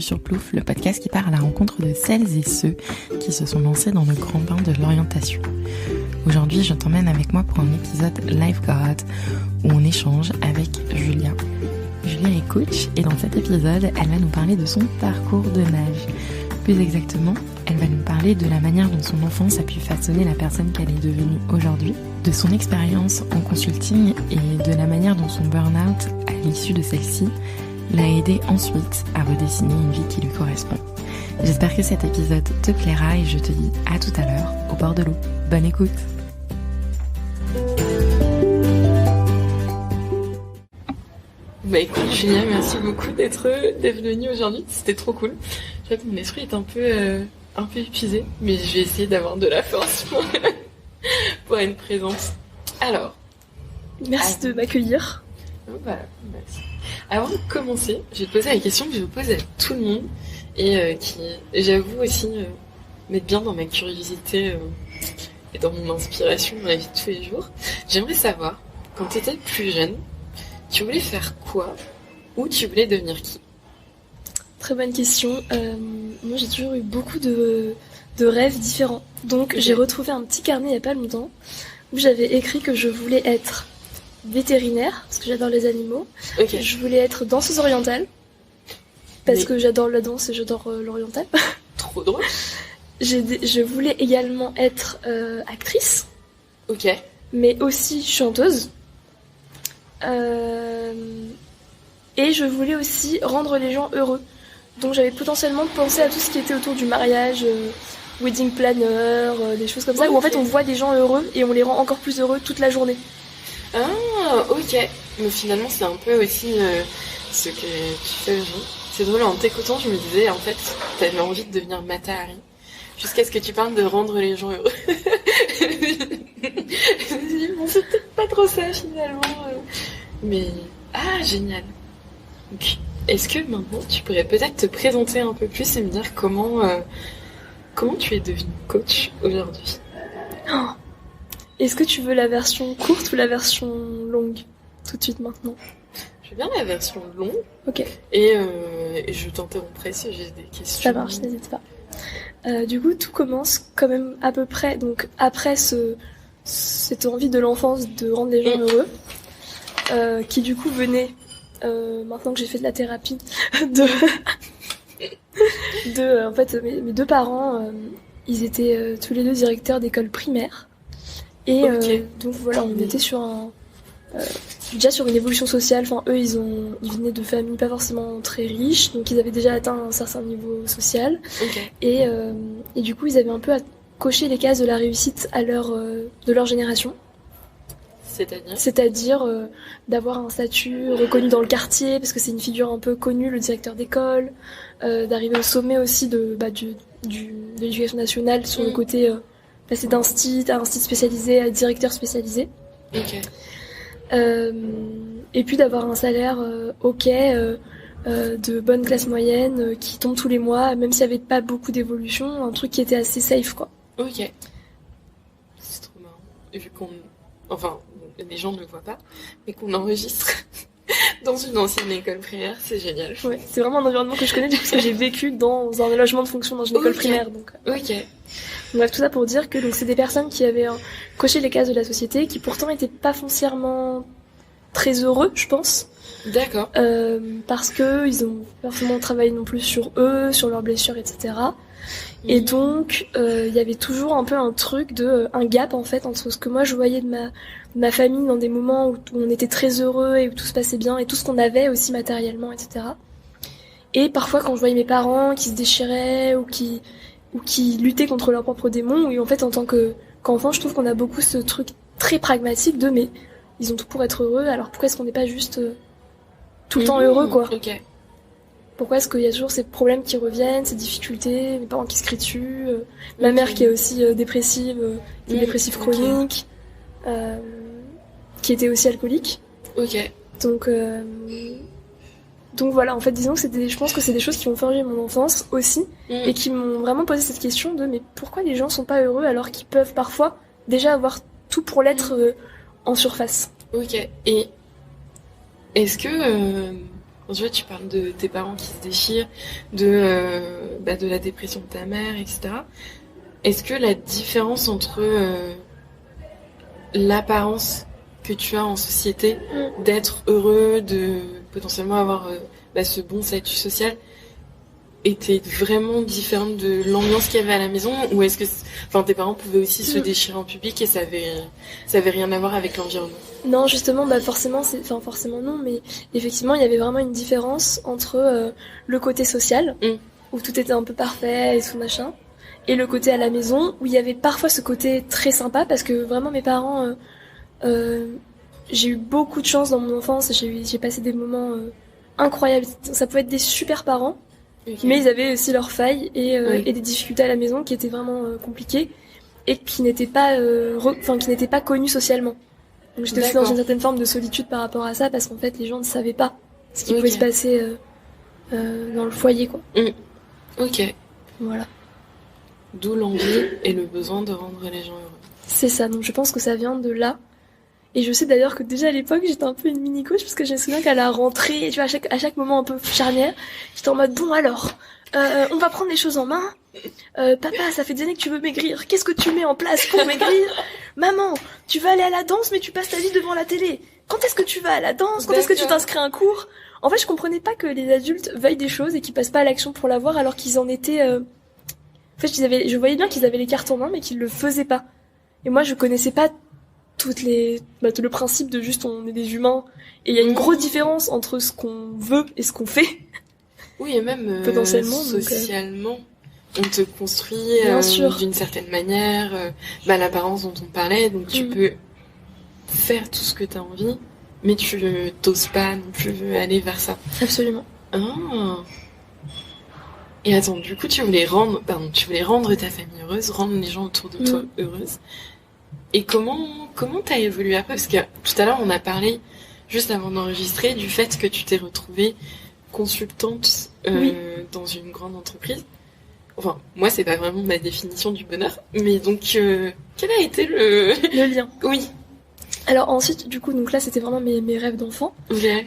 sur Plouf, le podcast qui part à la rencontre de celles et ceux qui se sont lancés dans le grand bain de l'orientation. Aujourd'hui, je t'emmène avec moi pour un épisode Lifeguard où on échange avec Julia. Julia est coach et dans cet épisode, elle va nous parler de son parcours de nage. Plus exactement, elle va nous parler de la manière dont son enfance a pu façonner la personne qu'elle est devenue aujourd'hui, de son expérience en consulting et de la manière dont son burn-out, à l'issue de celle-ci, l'a aidé ensuite à redessiner une vie qui lui correspond. J'espère que cet épisode te plaira et je te dis à tout à l'heure au bord de l'eau. Bonne écoute! Bah écoute Julia, merci beaucoup d'être venue aujourd'hui, c'était trop cool. Je crois que mon esprit est un peu épuisé, mais je vais essayer d'avoir de la force pour être présente. Alors, merci de m'accueillir. Voilà, merci. Avant de commencer, je vais te poser la question que je pose à tout le monde et qui, j'avoue aussi, m'aide bien dans ma curiosité et dans mon inspiration dans la vie de tous les jours. J'aimerais savoir, quand tu étais plus jeune, tu voulais faire quoi ou tu voulais devenir qui? Très bonne question. Moi, j'ai toujours eu beaucoup de rêves différents. Donc, J'ai retrouvé un petit carnet il n'y a pas longtemps où j'avais écrit que je voulais être vétérinaire, parce que j'adore les animaux. Okay. Je voulais être danseuse orientale, parce que j'adore la danse et j'adore l'oriental. Trop drôle. Je voulais également être actrice. Ok. Mais aussi chanteuse. Et je voulais aussi rendre les gens heureux. Donc j'avais potentiellement pensé à tout ce qui était autour du mariage, wedding planner, des choses comme ça, où en fait on voit des gens heureux et on les rend encore plus heureux toute la journée. Ah, ok. Mais finalement c'est un peu aussi ce que tu fais aujourd'hui. C'est drôle, en t'écoutant je me disais en fait t'avais envie de devenir Mata Hari jusqu'à ce que tu parles de rendre les gens heureux. Je me dis bon c'est peut-être pas trop ça finalement. Mais génial. Donc, est-ce que maintenant tu pourrais peut-être te présenter un peu plus et me dire comment tu es devenue coach aujourd'hui? Est-ce que tu veux la version courte ou la version longue tout de suite maintenant? Je veux bien la version longue. Ok. Et je t'interromprai si j'ai des questions. Ça marche, n'hésite pas. Du coup, tout commence quand même à peu près, donc après cette envie de l'enfance de rendre les gens heureux, qui du coup venait, maintenant que j'ai fait de la thérapie, en fait, mes deux parents, ils étaient tous les deux directeurs d'école primaire. Et donc voilà, on était sur déjà sur une évolution sociale. Enfin, eux, ils venaient de familles pas forcément très riches, donc ils avaient déjà atteint un certain niveau social. Okay. Et du coup, ils avaient un peu à cocher les cases de la réussite de leur génération. C'est-à-dire d'avoir un statut reconnu dans le quartier, parce que c'est une figure un peu connue, le directeur d'école, d'arriver au sommet aussi de l'éducation nationale sur le côté passer d'instit à instit spécialisé à directeur spécialisé. Okay. Et puis d'avoir un salaire de bonne classe moyenne qui tombe tous les mois, même s'il n'y avait pas beaucoup d'évolution, un truc qui était assez safe, quoi. Ok. C'est trop marrant. Vu qu'on... Enfin, les gens ne le voient pas, mais qu'on enregistre dans une ancienne école primaire, c'est génial. Ouais, c'est vraiment un environnement que je connais, parce que j'ai vécu dans un logement de fonction dans une école primaire. Donc. Ok. Bref, tout ça pour dire que donc, c'est des personnes qui avaient coché les cases de la société, qui pourtant n'étaient pas foncièrement très heureux, je pense. D'accord. Parce que ils ont pas forcément travaillé non plus sur eux, sur leurs blessures, etc. Et donc, il y avait toujours un peu un truc un gap en fait entre ce que moi je voyais de ma famille dans des moments où on était très heureux et où tout se passait bien et tout ce qu'on avait aussi matériellement, etc. Et parfois quand je voyais mes parents qui se déchiraient ou qui luttaient contre leurs propres démons, où en fait en tant qu'enfant je trouve qu'on a beaucoup ce truc très pragmatique de mais ils ont tout pour être heureux, alors pourquoi est-ce qu'on n'est pas juste tout le temps heureux, quoi. Ok. Pourquoi est-ce qu'il y a toujours ces problèmes qui reviennent, ces difficultés, mes parents qui se crient dessus, ma mère qui est aussi dépressive, qui est dépressive chronique, qui était aussi alcoolique. Ok. Donc voilà, en fait, disons que je pense que c'est des choses qui ont forgé mon enfance aussi, et qui m'ont vraiment posé cette question de mais pourquoi les gens sont pas heureux alors qu'ils peuvent parfois déjà avoir tout pour l'être en surface. Ok. Et est-ce que tu vois, tu parles de tes parents qui se déchirent, de la dépression de ta mère, etc. Est-ce que la différence entre l'apparence que tu as en société, d'être heureux, de potentiellement avoir ce bon statut social, était vraiment différente de l'ambiance qu'il y avait à la maison, ou est-ce que tes parents pouvaient aussi se déchirer en public et ça avait rien à voir avec l'environnement? Non, justement, forcément non, mais effectivement il y avait vraiment une différence entre le côté social où tout était un peu parfait et tout machin, et le côté à la maison où il y avait parfois ce côté très sympa, parce que vraiment mes parents, j'ai eu beaucoup de chance dans mon enfance, j'ai passé des moments incroyables, ça pouvait être des super parents. Okay. Mais ils avaient aussi leurs failles et des difficultés à la maison qui étaient vraiment compliquées et qui n'étaient pas connues socialement. Donc j'étais aussi dans une certaine forme de solitude par rapport à ça, parce qu'en fait les gens ne savaient pas ce qui pouvait se passer dans le foyer, quoi. Ok. Voilà. D'où l'envie et le besoin de rendre les gens heureux. C'est ça, donc je pense que ça vient de là. Et je sais d'ailleurs que déjà à l'époque j'étais un peu une mini coach, parce que je me souviens qu'à la rentrée, tu vois, à chaque moment un peu charnière, j'étais en mode bon alors, on va prendre les choses en main. Papa, ça fait des années que tu veux maigrir. Qu'est-ce que tu mets en place pour maigrir? Maman, tu vas aller à la danse mais tu passes ta vie devant la télé. Quand est-ce que tu vas à la danse? Quand est-ce que tu t'inscris à un cours? En fait, je comprenais pas que les adultes veuillent des choses et qu'ils passent pas à l'action pour l'avoir, alors qu'ils en étaient. En fait, je voyais bien qu'ils avaient les cartes en main mais qu'ils le faisaient pas. Et moi, je connaissais pas tout le principe de juste on est des humains, et il y a une grosse différence entre ce qu'on veut et ce qu'on fait. Oui, et même potentiellement socialement on te construit d'une certaine manière, l'apparence dont on parlait, donc tu peux faire tout ce que t'as envie, mais tu t'oses pas non plus aller vers ça. Absolument. Et attends, du coup tu voulais rendre ta famille heureuse, rendre les gens autour de toi heureuses. Et comment t'as évolué après? Parce que tout à l'heure, on a parlé, juste avant d'enregistrer, du fait que tu t'es retrouvée consultante dans une grande entreprise. Enfin, moi, c'est pas vraiment ma définition du bonheur. Mais donc, quel a été le lien? Oui. Alors ensuite, du coup, donc là, c'était vraiment mes rêves d'enfant. Okay.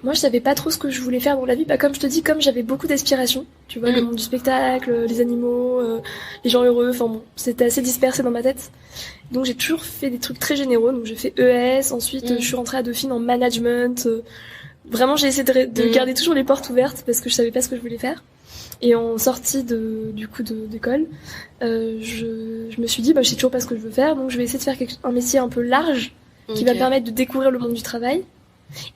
Moi, je savais pas trop ce que je voulais faire dans la vie. Comme je te dis, comme j'avais beaucoup d'aspirations, tu vois, le monde du spectacle, les animaux, les gens heureux, c'était assez dispersé dans ma tête. Donc j'ai toujours fait des trucs très généraux. Donc j'ai fait ES, ensuite je suis rentrée à Dauphine en management. Vraiment, j'ai essayé de garder toujours les portes ouvertes parce que je savais pas ce que je voulais faire. Et en sortie d'école, je me suis dit, je sais toujours pas ce que je veux faire, donc je vais essayer de faire un métier un peu large qui va me permettre de découvrir le monde du travail.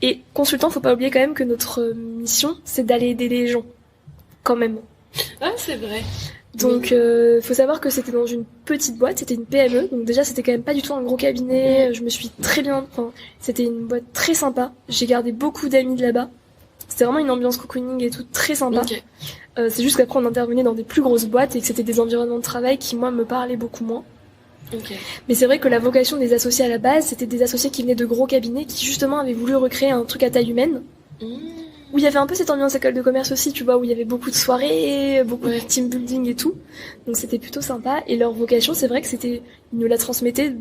Et consultant, faut pas oublier quand même que notre mission, c'est d'aller aider les gens, quand même. Ah, c'est vrai. Donc, faut savoir que c'était dans une petite boîte, c'était une PME, donc déjà c'était quand même pas du tout un gros cabinet. Je me suis très bien, c'était une boîte très sympa. J'ai gardé beaucoup d'amis de là-bas. C'était vraiment une ambiance cocooning et tout, très sympa. C'est juste qu'après on intervenait dans des plus grosses boîtes et que c'était des environnements de travail qui moi me parlaient beaucoup moins. Mais c'est vrai que la vocation des associés à la base, c'était des associés qui venaient de gros cabinets qui justement avaient voulu recréer un truc à taille humaine. Où il y avait un peu cette ambiance école de commerce aussi, tu vois, où il y avait beaucoup de soirées, beaucoup de team building et tout. Donc c'était plutôt sympa. Et leur vocation, c'est vrai que ils nous la transmettaient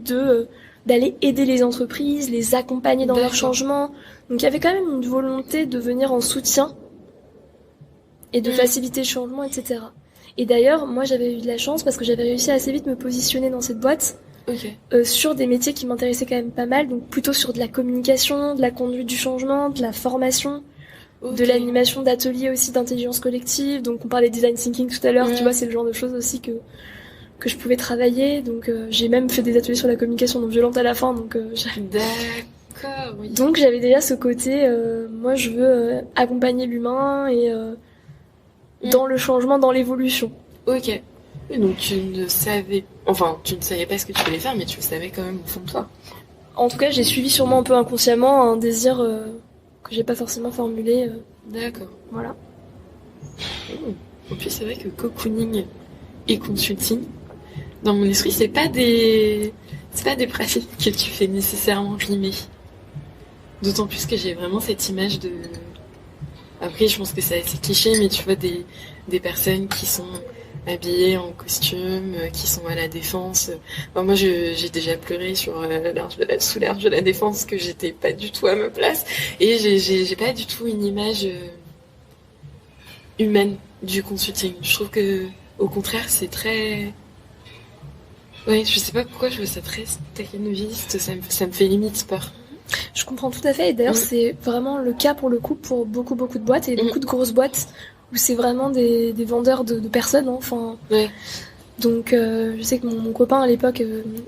d'aller aider les entreprises, les accompagner dans leur changement. Donc il y avait quand même une volonté de venir en soutien et de faciliter le changement, etc. Et d'ailleurs, moi j'avais eu de la chance parce que j'avais réussi à assez vite me positionner dans cette boîte sur des métiers qui m'intéressaient quand même pas mal, donc plutôt sur de la communication, de la conduite du changement, de la formation, de l'animation d'ateliers aussi d'intelligence collective. Donc on parlait de design thinking tout à l'heure, tu vois, c'est le genre de choses aussi que je pouvais travailler. Donc j'ai même fait des ateliers sur la communication non violente à la fin. Donc d'accord, oui. Donc j'avais déjà ce côté, moi je veux accompagner l'humain et dans le changement, dans l'évolution. Ok. Donc tu ne savais pas ce que tu voulais faire, mais tu le savais quand même au fond de toi. En tout cas, j'ai suivi sûrement un peu inconsciemment un désir que j'ai pas forcément formulé. D'accord. Voilà. En plus, c'est vrai que cocooning et consulting, dans mon esprit, c'est pas des pratiques que tu fais nécessairement rimer. D'autant plus que j'ai vraiment cette image de... Après, je pense que c'est assez cliché, mais tu vois des personnes qui sont habillés en costume, qui sont à la Défense. Enfin, moi, j'ai déjà pleuré sous l'Arche de la Défense, que j'étais pas du tout à ma place. Et j'ai pas du tout une image humaine du consulting. Je trouve que, au contraire, c'est très... Ouais, je sais pas pourquoi je veux ça très staccanoviste, ça me fait limite peur. Je comprends tout à fait, et d'ailleurs c'est vraiment le cas pour le coup pour beaucoup de boîtes et beaucoup de grosses boîtes où c'est vraiment des vendeurs de personnes, hein, enfin... Ouais. Donc je sais que mon copain à l'époque,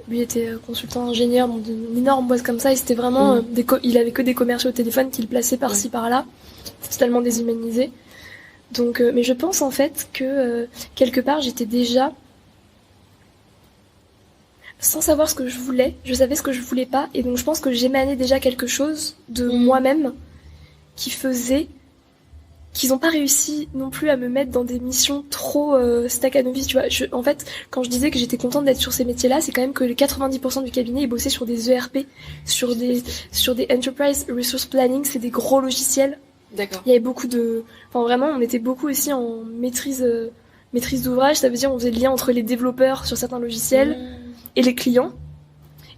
lui était consultant ingénieur dans une énorme boîte comme ça, et c'était vraiment il avait que des commerciaux au téléphone qu'il plaçait par-ci par-là, c'est totalement déshumanisé. Donc mais je pense en fait que quelque part j'étais déjà, sans savoir ce que je voulais, je savais ce que je voulais pas, et donc je pense que j'émanais déjà quelque chose de moi-même qui faisait qu'ils n'ont pas réussi non plus à me mettre dans des missions trop staccanovistes, tu vois. En fait, quand je disais que j'étais contente d'être sur ces métiers-là, c'est quand même que les 90% du cabinet, ils bossaient sur des ERP, sur des Enterprise Resource Planning, c'est des gros logiciels. D'accord. Il y avait beaucoup de... Enfin, vraiment, on était beaucoup aussi en maîtrise d'ouvrage, ça veut dire on faisait le lien entre les développeurs sur certains logiciels et les clients.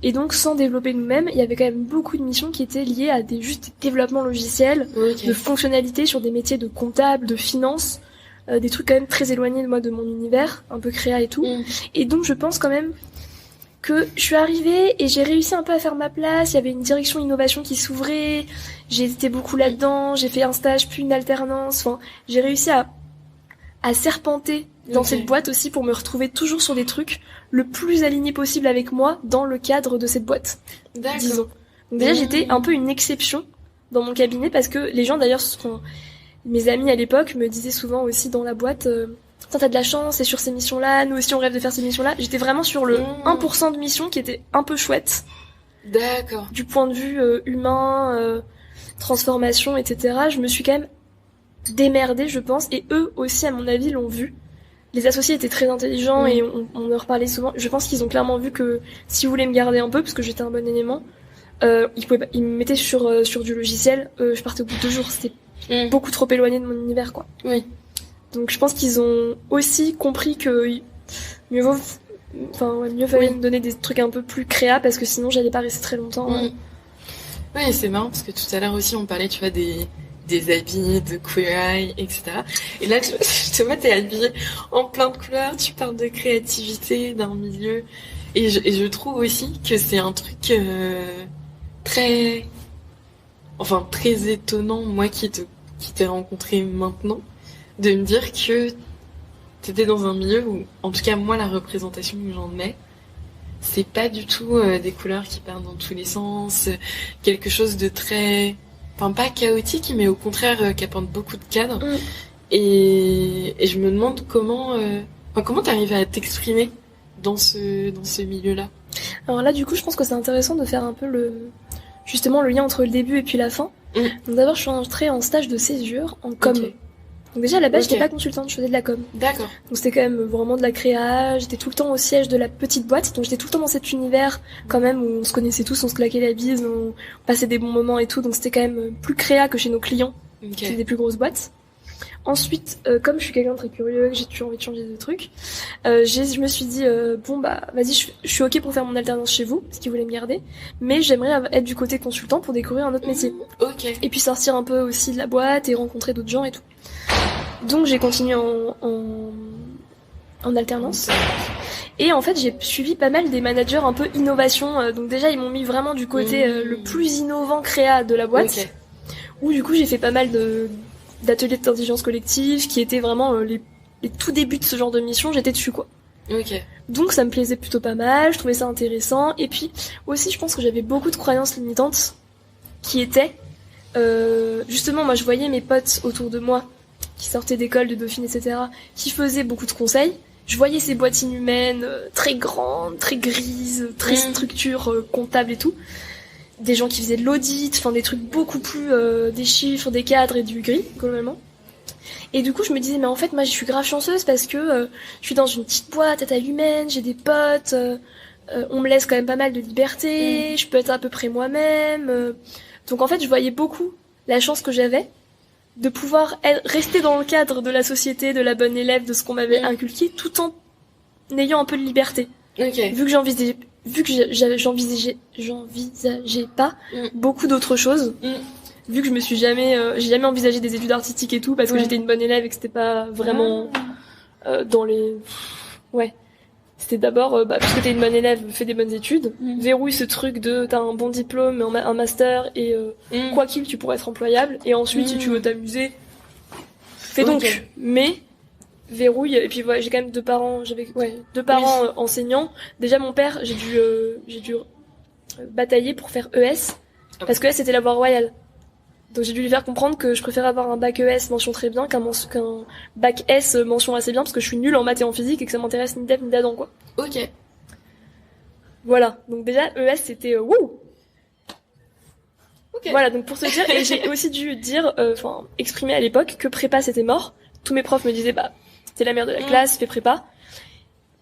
Et donc, sans développer nous-mêmes, il y avait quand même beaucoup de missions qui étaient liées à juste des développements logiciels, de fonctionnalités sur des métiers de comptable, de finance, des trucs quand même très éloignés de moi, de mon univers, un peu créa et tout. Et donc, je pense quand même que je suis arrivée et j'ai réussi un peu à faire ma place. Il y avait une direction innovation qui s'ouvrait, j'ai été beaucoup là-dedans, j'ai fait un stage puis une alternance. Enfin, j'ai réussi à serpenter dans cette boîte aussi pour me retrouver toujours sur des trucs le plus alignés possible avec moi dans le cadre de cette boîte, disons. Donc déjà, j'étais un peu une exception dans mon cabinet parce que les gens, d'ailleurs, mes amis à l'époque me disaient souvent aussi dans la boîte t'as de la chance, c'est sur ces missions-là, nous aussi on rêve de faire ces missions-là. J'étais vraiment sur le 1% de missions qui était un peu chouette. D'accord. Du point de vue humain, transformation, etc. Je me suis quand même démerdée, je pense, et eux aussi, à mon avis, l'ont vu. Les associés étaient très intelligents et on en reparlait souvent. Je pense qu'ils ont clairement vu que s'ils voulaient me garder un peu, parce que j'étais un bon élément, ils me mettaient sur du logiciel. Je partais au bout de 2 jours. C'était beaucoup trop éloigné de mon univers, quoi. Oui. Donc je pense qu'ils ont aussi compris que mieux fallait me donner des trucs un peu plus créa, parce que sinon j'allais pas rester très longtemps. Ouais, c'est marrant parce que tout à l'heure aussi on parlait, tu vois, des habits, de Queer Eye, etc. Et là, tu vois, t'es habillée en plein de couleurs, tu parles de créativité, d'un milieu. Et je trouve aussi que c'est un truc très étonnant, moi qui t'ai rencontré maintenant, de me dire que t'étais dans un milieu où, en tout cas moi, la représentation que j'en ai, c'est pas du tout des couleurs qui partent dans tous les sens, quelque chose de très... Enfin, pas chaotique, mais au contraire qui apporte beaucoup de cadre. Et je me demande comment t'arrives à t'exprimer dans ce milieu-là. Alors là, du coup, je pense que c'est intéressant de faire un peu justement le lien entre le début et puis la fin. Donc d'abord, je suis entrée en stage de césure en com. Donc déjà, à la base, j'étais pas consultante, je faisais de la com. D'accord. Donc c'était quand même vraiment de la créa, j'étais tout le temps au siège de la petite boîte, donc j'étais tout le temps dans cet univers quand même où on se connaissait tous, on se claquait la bise, on passait des bons moments et tout, donc c'était quand même plus créa que chez nos clients, qui étaient des plus grosses boîtes. Ensuite, comme je suis quelqu'un de très curieux, que j'ai toujours envie de changer de trucs, je me suis dit, vas-y, je suis ok pour faire mon alternance chez vous, parce qu'ils voulaient me garder, mais j'aimerais être du côté consultant pour découvrir un autre métier. Et puis sortir un peu aussi de la boîte et rencontrer d'autres gens et tout. Donc j'ai continué en alternance. Et en fait, j'ai suivi pas mal des managers un peu innovation. Donc déjà, ils m'ont mis vraiment du côté le plus innovant créa de la boîte. Où du coup, j'ai fait pas mal d'ateliers d'intelligence collective qui étaient vraiment les tout débuts de ce genre de mission. J'étais dessus, quoi. Donc ça me plaisait plutôt pas mal, je trouvais ça intéressant. Et puis aussi, je pense que j'avais beaucoup de croyances limitantes qui étaient... justement, moi, je voyais mes potes autour de moi qui sortaient d'école, de Dauphine, etc., qui faisaient beaucoup de conseils. Je voyais ces boîtes inhumaines, très grandes, très grises, très structures comptables et tout. Des gens qui faisaient de l'audit, enfin des trucs beaucoup plus des chiffres, des cadres et du gris, globalement. Et du coup, je me disais, mais en fait, moi, je suis grave chanceuse parce que je suis dans une petite boîte à taille humaine, j'ai des potes, on me laisse quand même pas mal de liberté, je peux être à peu près moi-même. Donc en fait, je voyais beaucoup la chance que j'avais de pouvoir rester dans le cadre de la société, de la bonne élève, de ce qu'on m'avait inculqué, tout en ayant un peu de liberté. Ok. Vu que j'envisageais pas beaucoup d'autres choses. Vu que j'ai jamais envisagé des études artistiques et tout, parce que j'étais une bonne élève et que c'était pas vraiment dans les... Ouais. C'était d'abord, puisque t'es une bonne élève, fais des bonnes études, verrouille ce truc de t'as un bon diplôme, un master, et quoi qu'il, tu pourrais être employable, et ensuite, si tu veux t'amuser, fais donc. Mais, verrouille, et puis j'ai quand même deux parents enseignants. Déjà, mon père, j'ai dû batailler pour faire ES, parce que ES c'était la voie royale. Donc j'ai dû lui faire comprendre que je préférais avoir un bac ES mention très bien qu'un bac S mention assez bien parce que je suis nulle en maths et en physique et que ça m'intéresse ni d'Ève ni d'Adam quoi. Ok. Voilà, donc déjà ES c'était wouh. Ok. Voilà, donc pour te dire, et j'ai aussi dû dire, exprimer à l'époque que prépa c'était mort. Tous mes profs me disaient t'es la mère de la classe, fais prépa.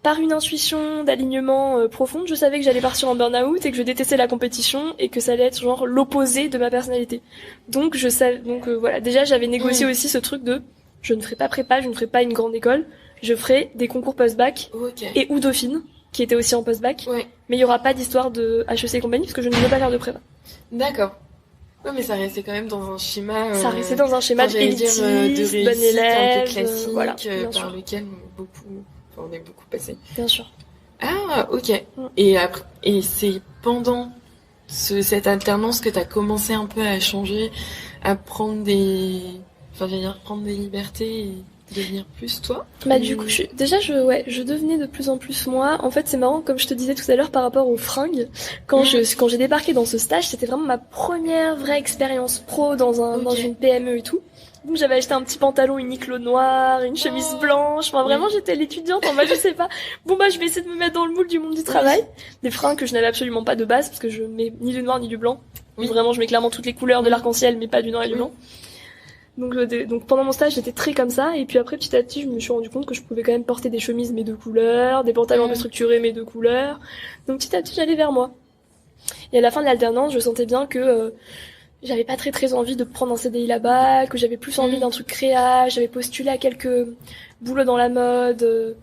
Par une intuition d'alignement profonde, je savais que j'allais partir en burn-out et que je détestais la compétition et que ça allait être genre l'opposé de ma personnalité. Donc voilà, déjà j'avais négocié aussi ce truc de je ne ferai pas prépa, je ne ferai pas une grande école, je ferai des concours post-bac et ou Dauphine qui était aussi en post-bac. Ouais. Mais il y aura pas d'histoire de HEC et compagnie parce que je ne veux pas faire de prépa. D'accord. Ouais, mais ça restait quand même dans un schéma. Ça restait dans un schéma élitiste, de réussite, bonne élève, un peu classique, voilà, par lequel on est beaucoup passé. Bien sûr. Ah, ok. Et après, c'est pendant cette alternance que t'as commencé un peu à changer, à prendre des libertés et devenir plus toi? Du coup, je devenais de plus en plus moi. En fait, c'est marrant, comme je te disais tout à l'heure par rapport aux fringues. Quand j'ai débarqué dans ce stage, c'était vraiment ma première vraie expérience pro dans une PME et tout. Donc j'avais acheté un petit pantalon Uniqlo noir, une chemise blanche, vraiment j'étais l'étudiante je sais pas. Je vais essayer de me mettre dans le moule du monde du travail. Des fringues que je n'avais absolument pas de base parce que je mets ni du noir ni du blanc. Vraiment je mets clairement toutes les couleurs de l'arc-en-ciel mais pas du noir et du blanc. Donc pendant mon stage j'étais très comme ça et puis après petit à petit je me suis rendu compte que je pouvais quand même porter des chemises mes deux couleurs, des pantalons un peu structurés mes deux couleurs. Donc petit à petit j'allais vers moi. Et à la fin de l'alternance je sentais bien que j'avais pas très envie de prendre un CDI là-bas, que j'avais plus envie d'un truc créa, j'avais postulé à quelques boulots dans la mode,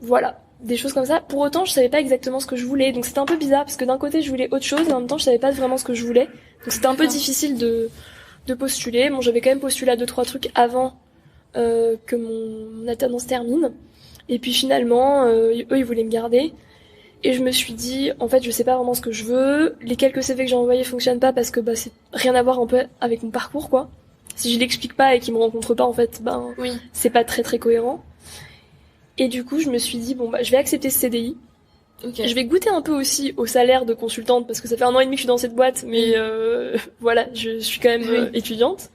voilà, des choses comme ça. Pour autant, je savais pas exactement ce que je voulais, donc c'était un peu bizarre parce que d'un côté je voulais autre chose, et en même temps je savais pas vraiment ce que je voulais, donc c'était un peu difficile de postuler. Bon, j'avais quand même postulé à 2-3 trucs avant que mon alternance termine, et puis finalement, eux ils voulaient me garder. Et je me suis dit, en fait, je sais pas vraiment ce que je veux. Les quelques CV que j'ai envoyés fonctionnent pas parce que c'est rien à voir un peu avec mon parcours, quoi. Si je l'explique pas et qu'ils me rencontrent pas, en fait, c'est pas très cohérent. Et du coup, je me suis dit, je vais accepter ce CDI. Okay. Je vais goûter un peu aussi au salaire de consultante parce que ça fait 1 an et demi que je suis dans cette boîte, mais voilà, je suis quand même étudiante.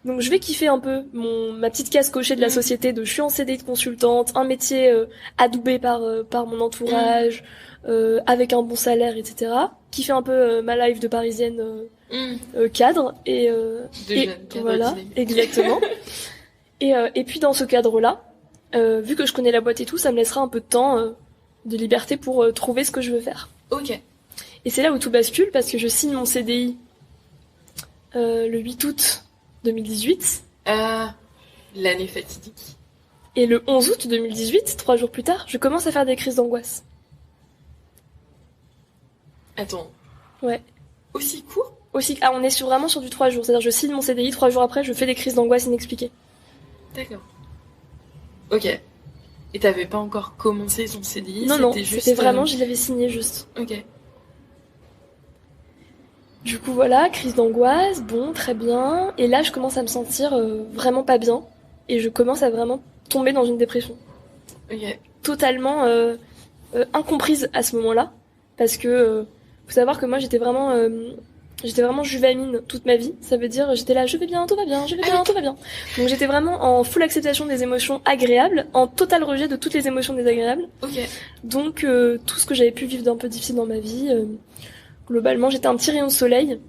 Donc je vais kiffer un peu ma petite case cochée de la société de je suis en CDI de consultante, un métier adoubé par mon entourage, avec un bon salaire, etc. Kiffer un peu ma life de parisienne cadre et voilà, exactement. Et puis dans ce cadre-là, vu que je connais la boîte et tout, ça me laissera un peu de temps de liberté pour trouver ce que je veux faire. Ok. Et c'est là où tout bascule parce que je signe mon CDI le 8 août 2018. L'année fatidique. Et le 11 août 2018, 3 jours plus tard, je commence à faire des crises d'angoisse. Attends. Ouais. Aussi court ? On est vraiment sur du 3 jours. C'est-à-dire je signe mon CDI, 3 jours après, je fais des crises d'angoisse inexpliquées. D'accord. Ok. Et t'avais pas encore commencé ton CDI ? Non, c'était vraiment, je l'avais signé juste. Ok. Du coup, voilà, crise d'angoisse, bon, très bien. Et là, je commence à me sentir vraiment pas bien. Et je commence à vraiment tomber dans une dépression. Ok. Totalement incomprise à ce moment-là. Parce que, faut savoir que moi, j'étais vraiment juvamine toute ma vie. Ça veut dire, j'étais là, je vais bien, tout va bien, je vais bien, tout va bien. Donc j'étais vraiment en full acceptation des émotions agréables, en total rejet de toutes les émotions désagréables. Ok. Donc, tout ce que j'avais pu vivre d'un peu difficile dans ma vie... globalement, j'étais un petit rayon de soleil.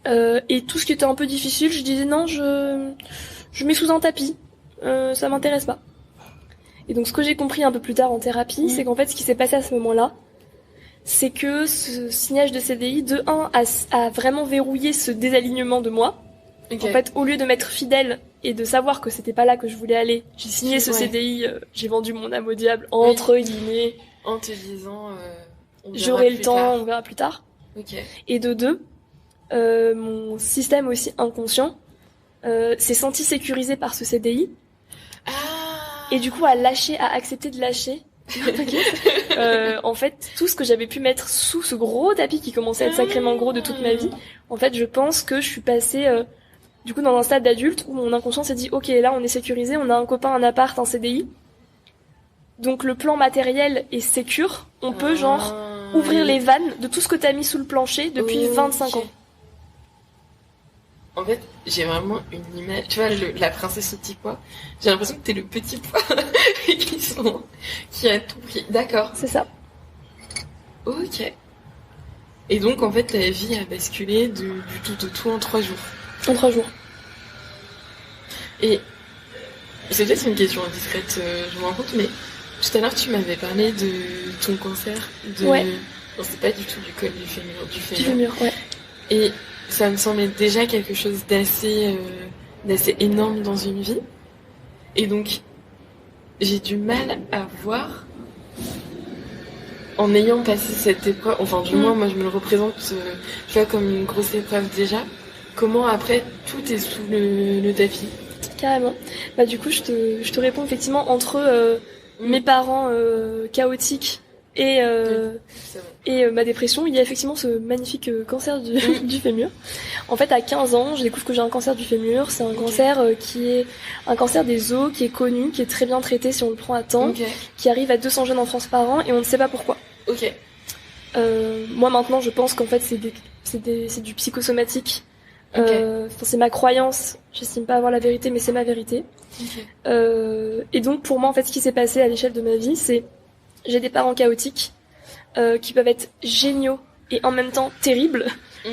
Et tout ce qui était un peu difficile, je disais non, je mets sous un tapis. Ça m'intéresse pas. Et donc, ce que j'ai compris un peu plus tard en thérapie, c'est qu'en fait, ce qui s'est passé à ce moment-là, c'est que ce signage de CDI, de 1, a vraiment verrouillé ce désalignement de moi. Ok. En fait, au lieu de m'être fidèle et de savoir que c'était pas là que je voulais aller, j'ai signé ce Ouais. CDI, j'ai vendu mon âme au diable, entre guillemets, En te disant, on verra j'aurai le plus temps, tard. on verra plus tard. Ok. Et de deux, mon système aussi inconscient s'est senti sécurisé par ce CDI, Ah. et du coup a accepté de lâcher. En fait, tout ce que j'avais pu mettre sous ce gros tapis qui commençait à être sacrément gros de toute ma vie, en fait, je pense que je suis passée du coup dans un stade d'adulte où mon inconscient s'est dit ok, là on est sécurisé, on a un copain, un appart, un CDI, donc le plan matériel est sécure, on peut genre ouvrir les vannes de tout ce que t'as mis sous le plancher depuis 25 ans. En fait, j'ai vraiment une image. Tu vois, la princesse au petit pois. J'ai l'impression que t'es le petit pois qui a tout pris. D'accord. C'est ça. Ok. Et donc, en fait, ta vie a basculé du tout au tout en 3 jours. En 3 jours. Et c'est peut-être une question indiscrète, je me rends compte, mais tout à l'heure, tu m'avais parlé de ton cancer. Ouais. Non, c'est pas du tout du col du fémur. Du Du fémur. fémur, ouais. Et ça me semblait déjà quelque chose d'assez énorme dans une vie. Et donc, j'ai du mal à voir, en ayant passé cette épreuve, enfin du moins moi je me le représente, tu vois, comme une grosse épreuve déjà, comment après tout est sous le tapis. Carrément. Bah du coup, je te réponds effectivement entre mes parents chaotiques et ma dépression, il y a effectivement ce magnifique cancer du fémur. En fait, à 15 ans, je découvre que j'ai un cancer du fémur. C'est un cancer qui est un cancer des os, qui est connu, qui est très bien traité si on le prend à temps, qui arrive à 200 jeunes en France par an et on ne sait pas pourquoi. Ok. Moi maintenant, je pense qu'en fait c'est du psychosomatique. Okay. C'est ma croyance. J'estime pas avoir la vérité, mais c'est ma vérité. Okay. Et donc pour moi, en fait, ce qui s'est passé à l'échelle de ma vie, c'est j'ai des parents chaotiques qui peuvent être géniaux et en même temps terribles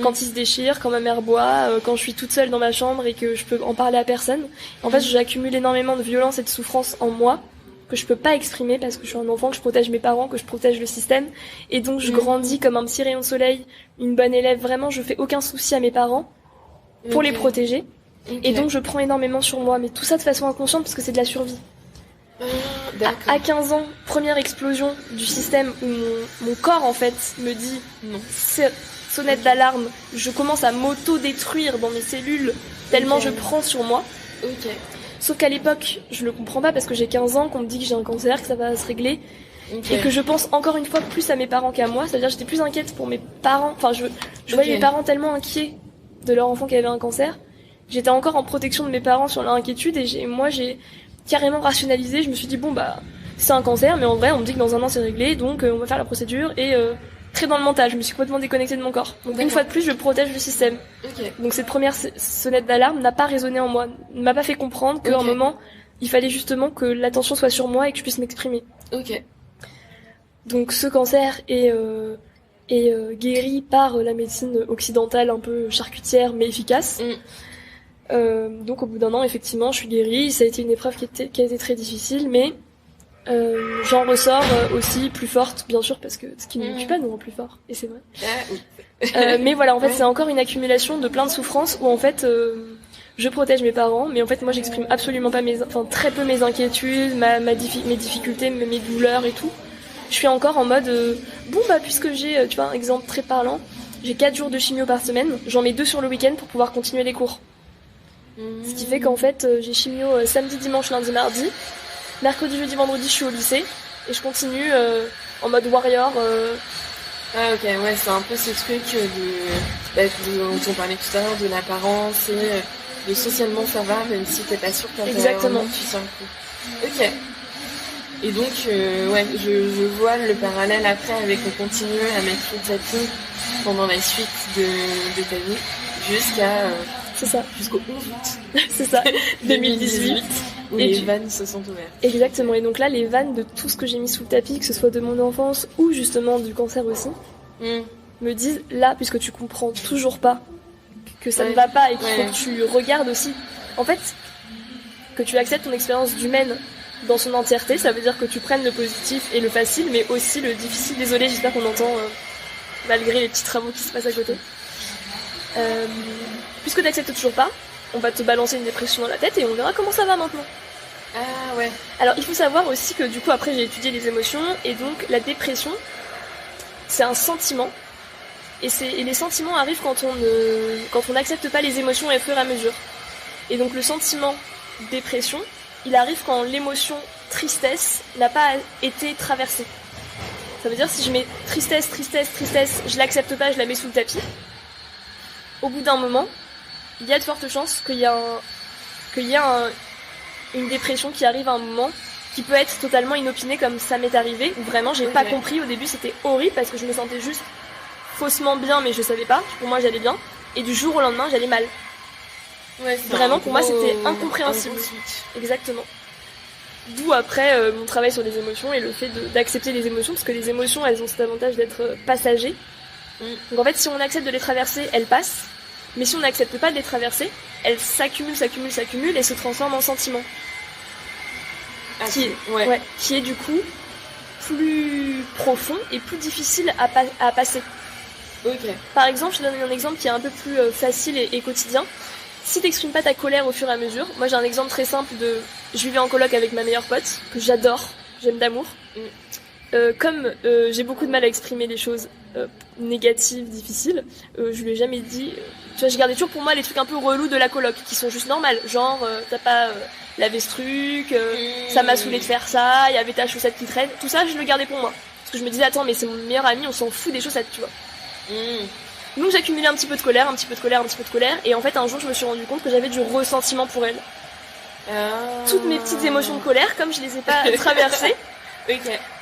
quand ils se déchirent, quand ma mère boit, quand je suis toute seule dans ma chambre et que je peux en parler à personne. En fait, j'accumule énormément de violence et de souffrance en moi que je peux pas exprimer parce que je suis un enfant, que je protège mes parents, que je protège le système. Et donc je grandis comme un petit rayon de soleil, une bonne élève. Vraiment, je fais aucun souci à mes parents pour les protéger. Et donc je prends énormément sur moi, mais tout ça de façon inconsciente parce que c'est de la survie. À 15 ans, première explosion du système où mon corps en fait me dit non, sonnette d'alarme, je commence à m'auto-détruire dans mes cellules tellement je prends sur moi. Sauf qu'à l'époque, je le comprends pas parce que j'ai 15 ans, qu'on me dit que j'ai un cancer, que ça va se régler. Et que je pense encore une fois plus à mes parents qu'à moi, c'est-à-dire j'étais plus inquiète pour mes parents, enfin je voyais mes parents tellement inquiets de leur enfant qui avait un cancer, j'étais encore en protection de mes parents sur leur inquiétude et j'ai carrément rationalisé, je me suis dit bon bah c'est un cancer mais en vrai on me dit que dans 1 an c'est réglé donc on va faire la procédure et très dans le mental, je me suis complètement déconnectée de mon corps. Donc une fois de plus je protège le système. Donc cette première sonnette d'alarme n'a pas résonné en moi, ne m'a pas fait comprendre qu'à un moment il fallait justement que l'attention soit sur moi et que je puisse m'exprimer. Donc ce cancer est guéri par la médecine occidentale un peu charcutière mais efficace. Donc au bout d'1 an effectivement je suis guérie, ça a été une épreuve qui a été très difficile mais j'en ressors aussi plus forte bien sûr parce que ce qui ne tue pas nous rend plus fort et c'est vrai. Mais voilà en fait c'est encore une accumulation de plein de souffrances où en fait je protège mes parents mais en fait moi j'exprime absolument pas très peu mes inquiétudes, mes difficultés, mes douleurs et tout. Je suis encore en mode bon bah puisque j'ai tu vois un exemple très parlant, j'ai 4 jours de chimio par semaine, j'en mets 2 sur le week-end pour pouvoir continuer les cours. Ce qui fait qu'en fait j'ai chimio samedi, dimanche, lundi, mardi, mercredi, jeudi, vendredi je suis au lycée et je continue en mode warrior. Ah ok ouais c'est un peu ce truc dont on parlait tout à l'heure de l'apparence et de socialement ça va même si t'es pas sûr qu'intérieurement tu sens le coup. Ok. Et donc, je vois le parallèle après avec continuer à mettre le tapis pendant la suite de ta vie jusqu'au 11 août. C'est ça, 2018. Où les vannes se sont ouvertes. Exactement, et donc là, les vannes de tout ce que j'ai mis sous le tapis, que ce soit de mon enfance ou justement du cancer aussi, me disent, là, puisque tu comprends toujours pas que ça ne va pas et qu'il faut que tu regardes aussi, en fait, que tu acceptes ton expérience d'humaine dans son entièreté, ça veut dire que tu prennes le positif et le facile, mais aussi le difficile. Désolée, j'espère qu'on entend malgré les petits travaux qui se passent à côté. Puisque tu n'acceptes toujours pas, on va te balancer une dépression dans la tête et on verra comment ça va maintenant. Ah ouais. Alors il faut savoir aussi que du coup après j'ai étudié les émotions et donc la dépression c'est un sentiment et les sentiments arrivent quand on n'accepte pas les émotions au fur et à mesure. Et donc le sentiment dépression, il arrive quand l'émotion tristesse n'a pas été traversée. Ça veut dire si je mets tristesse, je l'accepte pas, je la mets sous le tapis. Au bout d'un moment, il y a de fortes chances qu'il y ait une dépression qui arrive à un moment qui peut être totalement inopinée comme ça m'est arrivé où vraiment j'ai pas compris. Au début c'était horrible parce que je me sentais juste faussement bien mais je savais pas. Pour moi j'allais bien et du jour au lendemain j'allais mal. Ouais, vraiment pour moi c'était incompréhensible. Exactement. D'où après mon travail sur les émotions et le fait d'accepter les émotions parce que les émotions elles ont cet avantage d'être passagers. Donc en fait si on accepte de les traverser elles passent mais si on n'accepte pas de les traverser elles s'accumulent et se transforment en sentiments. Qui est du coup plus profond et plus difficile à passer. Okay. Par exemple, je donne un exemple qui est un peu plus facile et quotidien. Si t'exprimes pas ta colère au fur et à mesure, moi j'ai un exemple très simple je vivais en coloc avec ma meilleure pote, que j'adore, j'aime d'amour. Comme j'ai beaucoup de mal à exprimer les choses négatives, difficiles, je lui ai jamais dit... tu vois, je gardais toujours pour moi les trucs un peu relous de la coloc, qui sont juste normales. Genre, t'as pas lavé ce truc, ça m'a saoulé de faire ça, il y avait ta chaussette qui traîne. Tout ça, je le gardais pour moi. Parce que je me disais, attends, mais c'est mon meilleur ami, on s'en fout des chaussettes, tu vois. Donc j'accumulais un petit peu de colère, et en fait un jour je me suis rendu compte que j'avais du ressentiment pour elle. Toutes mes petites émotions de colère, comme je les ai pas traversées,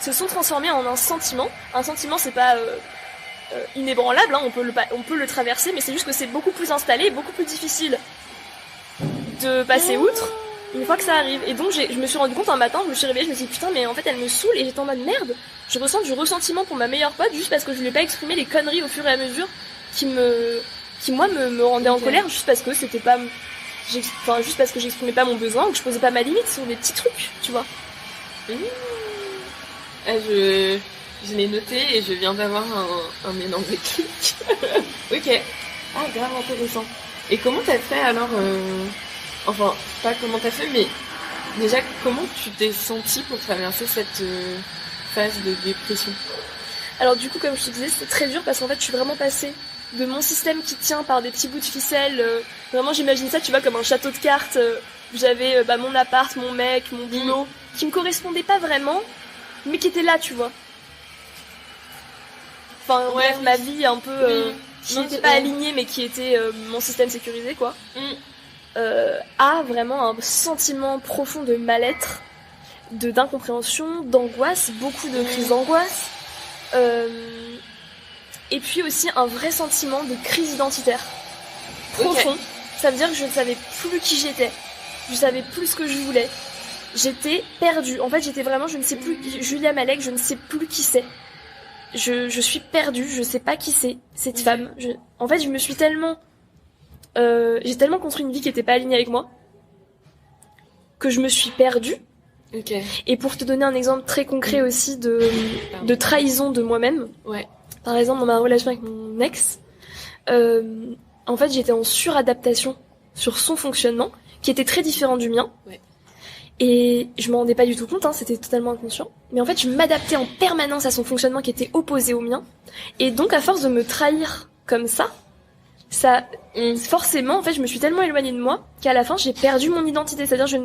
se sont transformées en un sentiment. Un sentiment c'est pas inébranlable, hein, on peut le traverser, mais c'est juste que c'est beaucoup plus installé, beaucoup plus difficile de passer outre une fois que ça arrive. Et donc je me suis rendu compte un matin, je me suis réveillée, je me suis dit putain mais en fait elle me saoule, et j'étais en mode merde, je ressens du ressentiment pour ma meilleure pote juste parce que je lui ai pas exprimé les conneries au fur et à mesure qui moi me rendaient en colère, juste parce que c'était pas juste parce que j'exprimais pas mon besoin ou que je posais pas ma limite sur des petits trucs, tu vois. Je l'ai noté et je viens d'avoir un énorme déclic. Ok. Ah, grave intéressant. Et comment t'as fait alors enfin, pas comment t'as fait, mais déjà, comment tu t'es sentie pour traverser cette phase de dépression? Alors du coup, comme je te disais, c'est très dur parce qu'en fait, je suis vraiment passée de mon système qui tient par des petits bouts de ficelle. Vraiment, j'imagine ça, tu vois, comme un château de cartes. Où j'avais mon appart, mon mec, mon boulot, qui me correspondait pas vraiment, mais qui était là, tu vois. Enfin, bref, ma vie un peu qui n'était pas alignée, mais qui était mon système sécurisé, quoi. A vraiment un sentiment profond de mal-être, d'incompréhension, d'angoisse, beaucoup de crises d'angoisse. Et puis aussi un vrai sentiment de crise identitaire profond. Ça veut dire que je ne savais plus qui j'étais, je savais plus ce que je voulais, j'étais perdue. En fait j'étais vraiment, je ne sais plus, Julia Malek, je ne sais plus qui c'est, je suis perdue, je sais pas qui c'est cette femme. En fait je me suis tellement j'ai tellement construit une vie qui était pas alignée avec moi que je me suis perdue. Et pour te donner un exemple très concret aussi de trahison de moi-même, par exemple dans ma relation avec mon ex, en fait j'étais en suradaptation sur son fonctionnement qui était très différent du mien, et je m'en rendais pas du tout compte, hein, c'était totalement inconscient, mais en fait je m'adaptais en permanence à son fonctionnement qui était opposé au mien, et donc à force de me trahir comme ça forcément en fait je me suis tellement éloignée de moi qu'à la fin j'ai perdu mon identité, c'est-à-dire je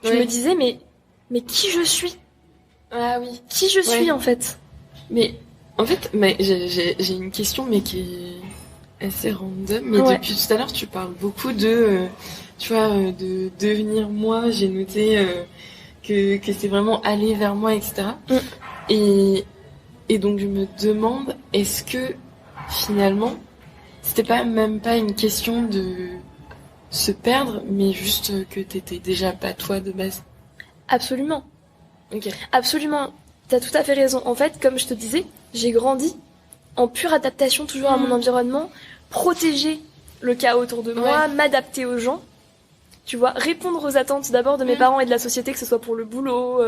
me disais mais qui je suis? Ah oui. Qui je suis en fait? Mais en fait, j'ai une question mais qui est assez random. Mais depuis tout à l'heure, tu parles beaucoup de, tu vois, de devenir moi. J'ai noté que c'est vraiment aller vers moi, etc. Et donc je me demande, est-ce que finalement, c'était même pas une question de se perdre, mais juste que t'étais déjà pas toi de base? Absolument. Absolument. T'as tout à fait raison. En fait, comme je te disais, j'ai grandi en pure adaptation toujours à mon environnement, protéger le chaos autour de moi, m'adapter aux gens, tu vois, répondre aux attentes d'abord de mes parents et de la société, que ce soit pour le boulot,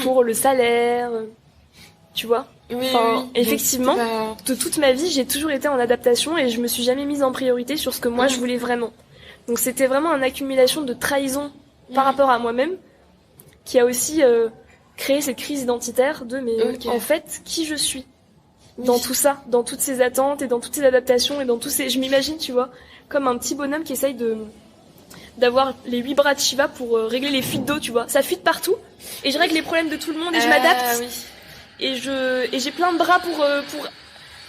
pour le salaire, tu vois. Effectivement, de toute ma vie, j'ai toujours été en adaptation et je me suis jamais mise en priorité sur ce que moi je voulais vraiment. Donc c'était vraiment une accumulation de trahison par rapport à moi-même qui a aussi créé cette crise identitaire de mais en fait qui je suis dans tout ça, dans toutes ces attentes et dans toutes ces adaptations et dans tous ces... Je m'imagine, tu vois, comme un petit bonhomme qui essaye d'avoir les 8 bras de Shiva pour régler les fuites d'eau, tu vois. Ça fuite partout et je règle les problèmes de tout le monde et je m'adapte. Oui. Et j'ai plein de bras pour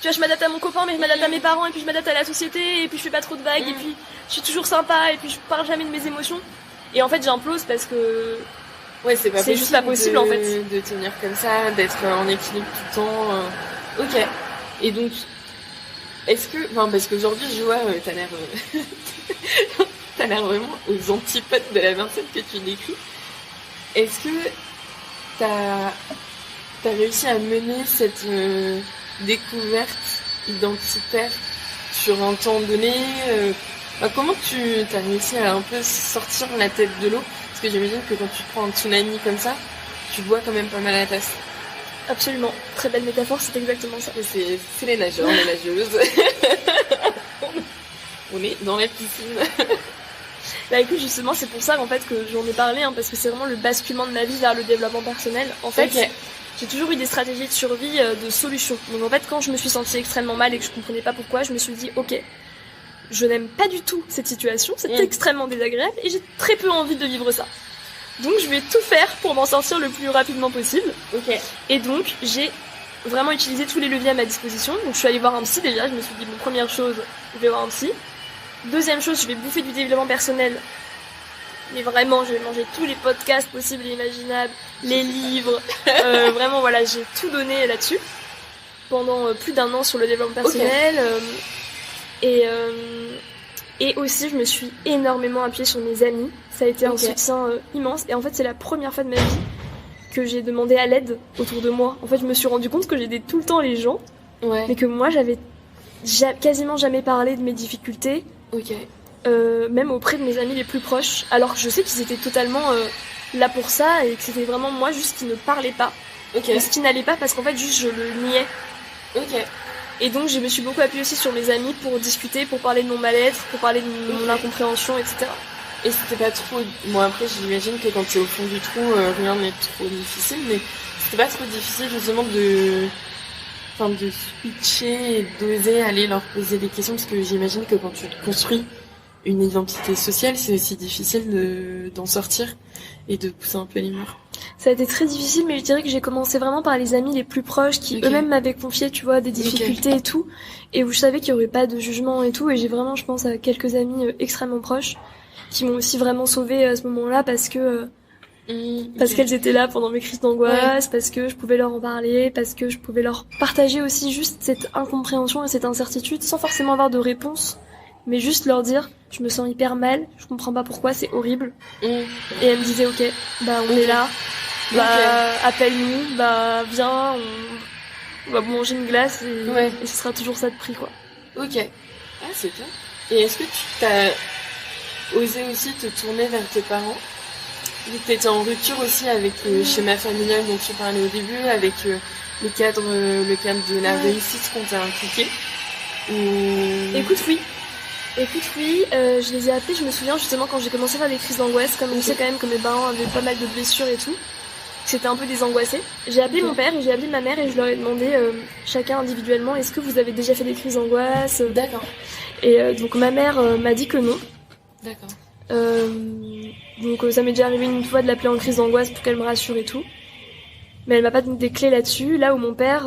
tu vois, je m'adapte à mon copain mais je m'adapte à mes parents et puis je m'adapte à la société et puis je fais pas trop de vagues et puis je suis toujours sympa et puis je parle jamais de mes émotions. Et en fait, j'implose parce que c'est juste pas possible en fait de tenir comme ça, d'être en équilibre tout le temps. Ok. Et donc, est-ce que, enfin, parce qu'aujourd'hui, je vois, t'as l'air vraiment aux antipodes de la personne que tu décris. Est-ce que t'as réussi à mener cette découverte identitaire sur un temps donné comment t'as réussi à un peu sortir la tête de l'eau? Parce que j'imagine que quand tu prends un tsunami comme ça, tu bois quand même pas mal la tasse. Absolument, très belle métaphore, c'est exactement ça. C'est les nageurs, les nageuses. On est dans la piscine. Bah écoute, justement, c'est pour ça en fait que j'en ai parlé, parce que c'est vraiment le basculement de ma vie vers le développement personnel. En fait, j'ai toujours eu des stratégies de survie, de solutions. Donc en fait, quand je me suis sentie extrêmement mal et que je comprenais pas pourquoi, je me suis dit, ok, je n'aime pas du tout cette situation, c'est extrêmement désagréable et j'ai très peu envie de vivre ça. Donc je vais tout faire pour m'en sortir le plus rapidement possible. Et donc j'ai vraiment utilisé tous les leviers à ma disposition. Donc je suis allée voir un psy déjà, je me suis dit bon, première chose, je vais voir un psy. Deuxième chose, je vais bouffer du développement personnel. Mais vraiment, je vais manger tous les podcasts possibles et imaginables, les livres. Vraiment voilà, j'ai tout donné là-dessus pendant plus d'1 an sur le développement personnel. Et aussi, je me suis énormément appuyée sur mes amis. Ça a été un soutien immense. Et en fait, c'est la première fois de ma vie que j'ai demandé à l'aide autour de moi. En fait, je me suis rendu compte que j'aidais tout le temps les gens. Mais que moi, j'avais quasiment jamais parlé de mes difficultés. Même auprès de mes amis les plus proches. Alors que je sais qu'ils étaient totalement là pour ça. Et que c'était vraiment moi juste qui ne parlais pas. Mais ce qui n'allait pas parce qu'en fait, juste je le niais. Et donc je me suis beaucoup appuyée aussi sur mes amis pour discuter, pour parler de mon mal-être, pour parler de mon incompréhension, etc. Et c'était pas trop... Bon après j'imagine que quand t'es au fond du trou, rien n'est trop difficile, mais c'était pas trop difficile justement de switcher et d'oser aller leur poser des questions, parce que j'imagine que quand tu te construis une identité sociale, c'est aussi difficile d'en sortir et de pousser un peu les murs. Ça a été très difficile, mais je dirais que j'ai commencé vraiment par les amis les plus proches qui eux-mêmes m'avaient confié, tu vois, des difficultés et tout, et où je savais qu'il y aurait pas de jugement et tout, et j'ai vraiment, je pense, à quelques amis extrêmement proches qui m'ont aussi vraiment sauvée à ce moment-là parce que parce qu'elles étaient là pendant mes crises d'angoisse, parce que je pouvais leur en parler, parce que je pouvais leur partager aussi juste cette incompréhension et cette incertitude sans forcément avoir de réponse, mais juste leur dire je me sens hyper mal, je comprends pas pourquoi, c'est horrible. Et elles me disaient ok, bah on est là, appelle-nous, bah viens, on va manger une glace et ce sera toujours ça de prix quoi. Ah c'est bien. Et est-ce que tu t'as osé aussi te tourner vers tes parents? Tu étais en rupture aussi avec le schéma familial dont tu parlais au début, avec le cadre de la réussite qu'on t'a inculqué. Écoute oui, je les ai appelés, je me souviens justement quand j'ai commencé à faire des crises d'angoisse, comme je sais quand même que mes parents avaient pas mal de blessures et tout, c'était un peu désangoissé. J'ai appelé mon père et j'ai appelé ma mère et je leur ai demandé chacun individuellement est-ce que vous avez déjà fait des crises d'angoisse. D'accord. Et donc ma mère m'a dit que non. D'accord. Donc ça m'est déjà arrivé une fois de l'appeler en crise d'angoisse pour qu'elle me rassure et tout. Mais elle m'a pas donné des clés là-dessus. Là où mon père,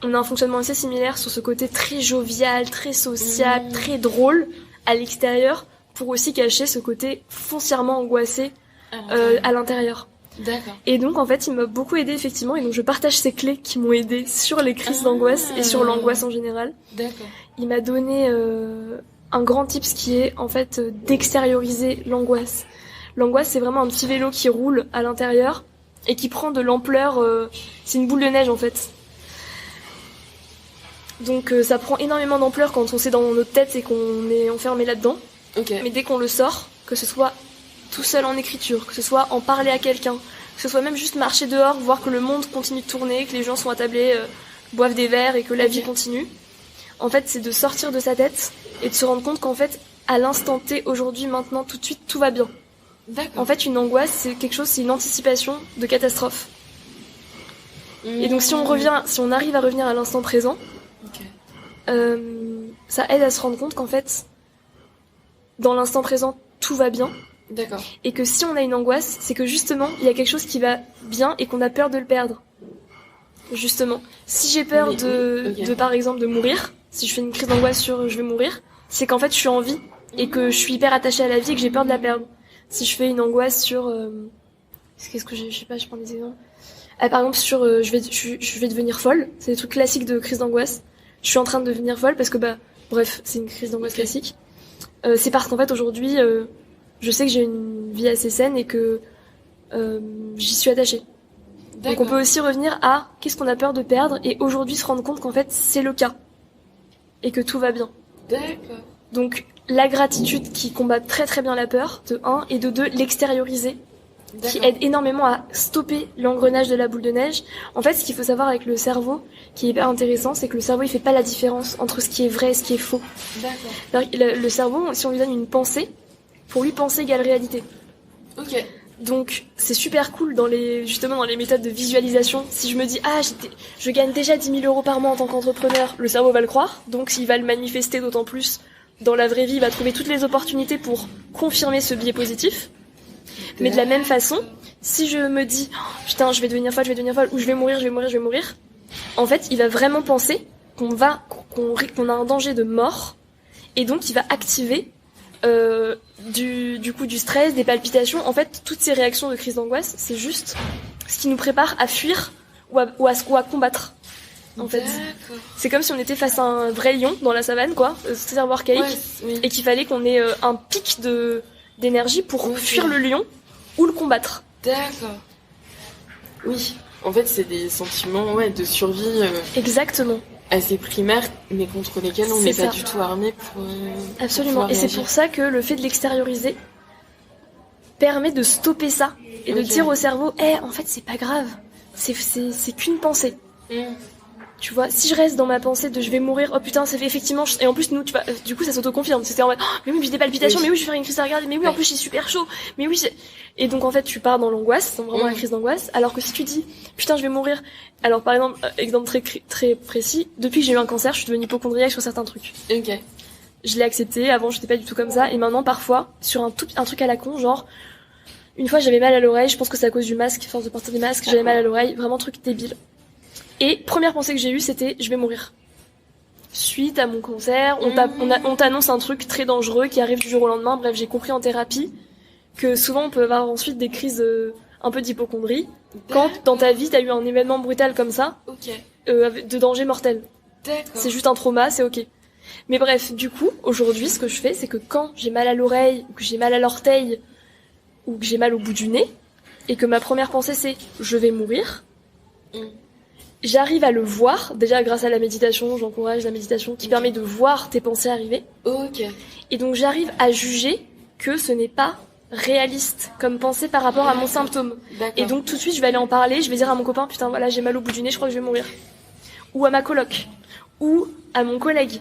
on a un fonctionnement assez similaire sur ce côté très jovial, très social, très drôle à l'extérieur, pour aussi cacher ce côté foncièrement angoissé à l'intérieur. D'accord. Et donc en fait il m'a beaucoup aidé effectivement, et donc je partage ces clés qui m'ont aidé sur les crises d'angoisse et sur l'angoisse en général. D'accord. Il m'a donné un grand tips qui est en fait d'extérioriser l'angoisse. L'angoisse c'est vraiment un petit vélo qui roule à l'intérieur et qui prend de l'ampleur, c'est une boule de neige en fait. Donc ça prend énormément d'ampleur quand on sait dans notre tête et qu'on est enfermé là-dedans. Mais dès qu'on le sort, que ce soit tout seul en écriture, que ce soit en parler à quelqu'un, que ce soit même juste marcher dehors, voir que le monde continue de tourner, que les gens sont attablés, boivent des verres et que la vie continue. En fait, c'est de sortir de sa tête et de se rendre compte qu'en fait, à l'instant T, aujourd'hui, maintenant, tout de suite, tout va bien. D'accord. En fait, une angoisse, c'est quelque chose, c'est une anticipation de catastrophe. Et donc, si on arrive à revenir à l'instant présent, ça aide à se rendre compte qu'en fait, dans l'instant présent, tout va bien. D'accord. Et que si on a une angoisse, c'est que justement, il y a quelque chose qui va bien et qu'on a peur de le perdre. Justement. Si j'ai peur de, par exemple, de mourir, si je fais une crise d'angoisse sur je vais mourir, c'est qu'en fait, je suis en vie et que je suis hyper attachée à la vie et que j'ai peur de la perdre. Si je fais une angoisse sur... qu'est-ce que je sais pas, je prends des exemples. Par exemple, sur je vais devenir folle. C'est des trucs classiques de crise d'angoisse. Je suis en train de devenir folle parce que, bref, c'est une crise d'angoisse classique. C'est parce qu'en fait, aujourd'hui, je sais que j'ai une vie assez saine et que j'y suis attachée. Donc on peut aussi revenir à qu'est-ce qu'on a peur de perdre et aujourd'hui se rendre compte qu'en fait, c'est le cas. Et que tout va bien. D'accord. Donc, la gratitude qui combat très très bien la peur, de 1, et de 2, l'extérioriser, qui aide énormément à stopper l'engrenage de la boule de neige. En fait, ce qu'il faut savoir avec le cerveau, qui est hyper intéressant, c'est que le cerveau, il fait pas la différence entre ce qui est vrai et ce qui est faux. D'accord. Le cerveau, si on lui donne une pensée, pour lui, pensée égale réalité. Ok. Donc, c'est super cool justement dans les méthodes de visualisation. Si je me dis, je gagne déjà 10 000 € par mois en tant qu'entrepreneur, le cerveau va le croire, donc s'il va le manifester d'autant plus dans la vraie vie, il va trouver toutes les opportunités pour confirmer ce biais positif. Mais de la même façon, si je me dis putain, je vais devenir folle, ou je vais mourir, en fait, il va vraiment penser qu'on a un danger de mort, et donc il va activer du coup du stress, des palpitations. En fait, toutes ces réactions de crise d'angoisse, c'est juste ce qui nous prépare à fuir ou à combattre. En fait, c'est comme si on était face à un vrai lion dans la savane, quoi, cerveau archaïque, et qu'il fallait qu'on ait un pic d'énergie pour fuir le lion ou le combattre. D'accord. Oui. En fait, c'est des sentiments de survie. Exactement. Assez primaires, mais contre lesquels on n'est pas du tout armé pour. Absolument. Et c'est pour ça que le fait de l'extérioriser permet de stopper ça et de dire au cerveau, en fait, c'est pas grave. C'est qu'une pensée. Tu vois, si je reste dans ma pensée de je vais mourir, oh putain, ça fait effectivement, et en plus nous, tu vois, du coup ça s'auto-confirme, c'était en mode, mais oui, j'ai des palpitations, mais oui, je vais faire une crise cardiaque, mais oui, en plus j'ai super chaud, mais oui, et donc en fait tu pars dans l'angoisse, dans vraiment la crise d'angoisse, alors que si tu dis, putain, je vais mourir, alors par exemple, exemple très précis, depuis que j'ai eu un cancer, je suis devenue hypocondriaque sur certains trucs. Ok. Je l'ai accepté, avant j'étais pas du tout comme ça, et maintenant parfois, sur un truc à la con, genre, une fois j'avais mal à l'oreille, je pense que c'est à cause du masque, force de porter des masques, j'avais mal à l'oreille, vraiment truc débile. Et première pensée que j'ai eue, c'était je vais mourir. Suite à mon cancer, on t'annonce un truc très dangereux qui arrive du jour au lendemain. Bref, j'ai compris en thérapie que souvent on peut avoir ensuite des crises un peu d'hypocondrie quand dans ta vie t'as eu un événement brutal comme ça, de danger mortel. D'accord. C'est juste un trauma, c'est ok. Mais bref, du coup, aujourd'hui, ce que je fais, c'est que quand j'ai mal à l'oreille, ou que j'ai mal à l'orteil, ou que j'ai mal au bout du nez, et que ma première pensée c'est je vais mourir. J'arrive à le voir, déjà grâce à la méditation, j'encourage la méditation qui permet de voir tes pensées arriver. Ok. Et donc j'arrive à juger que ce n'est pas réaliste comme pensée par rapport à mon symptôme. D'accord. Et donc tout de suite je vais aller en parler, je vais dire à mon copain, putain voilà j'ai mal au bout du nez, je crois que je vais mourir. Ou à ma coloc. Ou à mon collègue.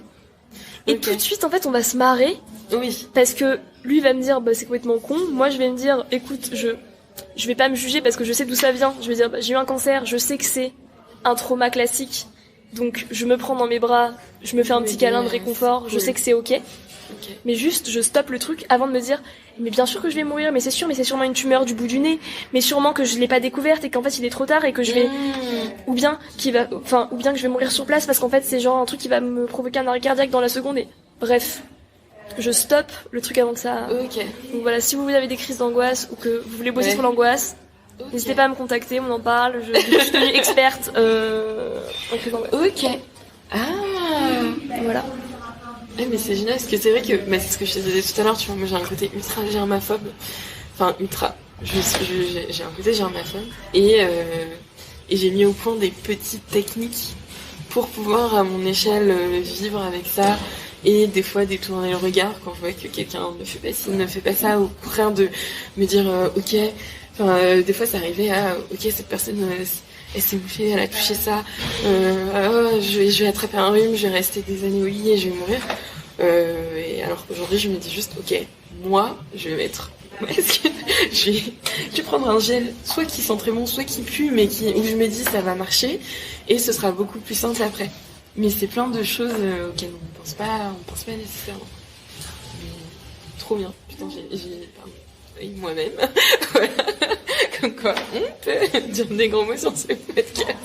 Et tout de suite en fait on va se marrer. Oui. Parce que lui va me dire c'est complètement con, moi je vais me dire écoute je vais pas me juger parce que je sais d'où ça vient. Je vais dire j'ai eu un cancer, je sais que c'est un trauma classique, donc je me prends dans mes bras, je me fais un petit câlin de réconfort, je sais que c'est ok, mais juste je stoppe le truc avant de me dire mais bien sûr que je vais mourir, mais c'est sûr, mais c'est sûrement une tumeur du bout du nez, mais sûrement que je l'ai pas découverte et qu'en fait il est trop tard et que je vais ou bien que je vais mourir sur place parce qu'en fait c'est genre un truc qui va me provoquer un arrêt cardiaque dans la seconde et bref, je stoppe le truc avant que ça. Donc voilà, si vous avez des crises d'angoisse ou que vous voulez bosser sur l'angoisse, n'hésitez pas à me contacter, on en parle, je suis devenue experte en crise d'angoisse. Ok. Ah. Voilà. Mais c'est génial, parce que c'est vrai que c'est ce que je te disais tout à l'heure, tu vois, moi j'ai un côté ultra germaphobe. Enfin, ultra. J'ai un côté germaphobe. Et j'ai mis au point des petites techniques pour pouvoir, à mon échelle, vivre avec ça. Et des fois détourner le regard quand je vois que quelqu'un ne fait pas ci, ne fait pas ça, ou au contraire de me dire ok. Enfin, des fois, ça arrivait à ok, cette personne, elle s'est bouffée, elle a touché ça, je vais attraper un rhume, je vais rester des années au lit et je vais mourir. Et alors qu'aujourd'hui, je me dis juste, ok, moi, je vais mettre masque, je vais prendre un gel, soit qui sent très bon, soit qui pue, mais où je me dis ça va marcher, et ce sera beaucoup plus simple après. Mais c'est plein de choses auxquelles on pense pas nécessairement. Mais trop bien, putain, j'ai moi-même, voilà, comme quoi on peut dire des grands mots sur ce podcast.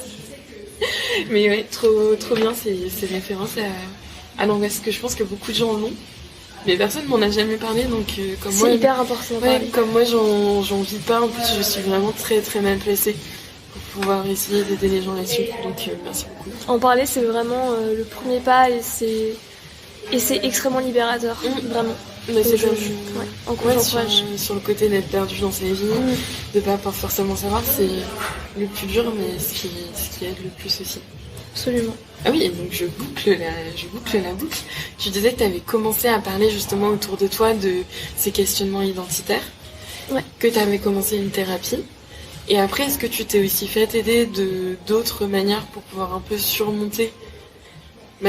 Mais ouais, trop bien ces références à l'angoisse, que je pense que beaucoup de gens l'ont. Mais personne m'en a jamais parlé, donc comme moi... C'est hyper important. Ouais, comme moi, j'en vis pas. En plus, je suis vraiment très très mal placée pour pouvoir essayer d'aider les gens là-dessus. Donc, merci beaucoup. En parler, c'est vraiment le premier pas et c'est extrêmement libérateur, vraiment. Mais c'est comme sur le côté d'être perdu dans sa vie, de pas forcément savoir, c'est le plus dur, mais ce qui aide le plus aussi. Absolument. Ah oui, et donc je boucle la boucle. Tu disais que tu avais commencé à parler justement autour de toi de ces questionnements identitaires, que tu avais commencé une thérapie. Et après, est-ce que tu t'es aussi fait aider d'autres manières pour pouvoir un peu surmonter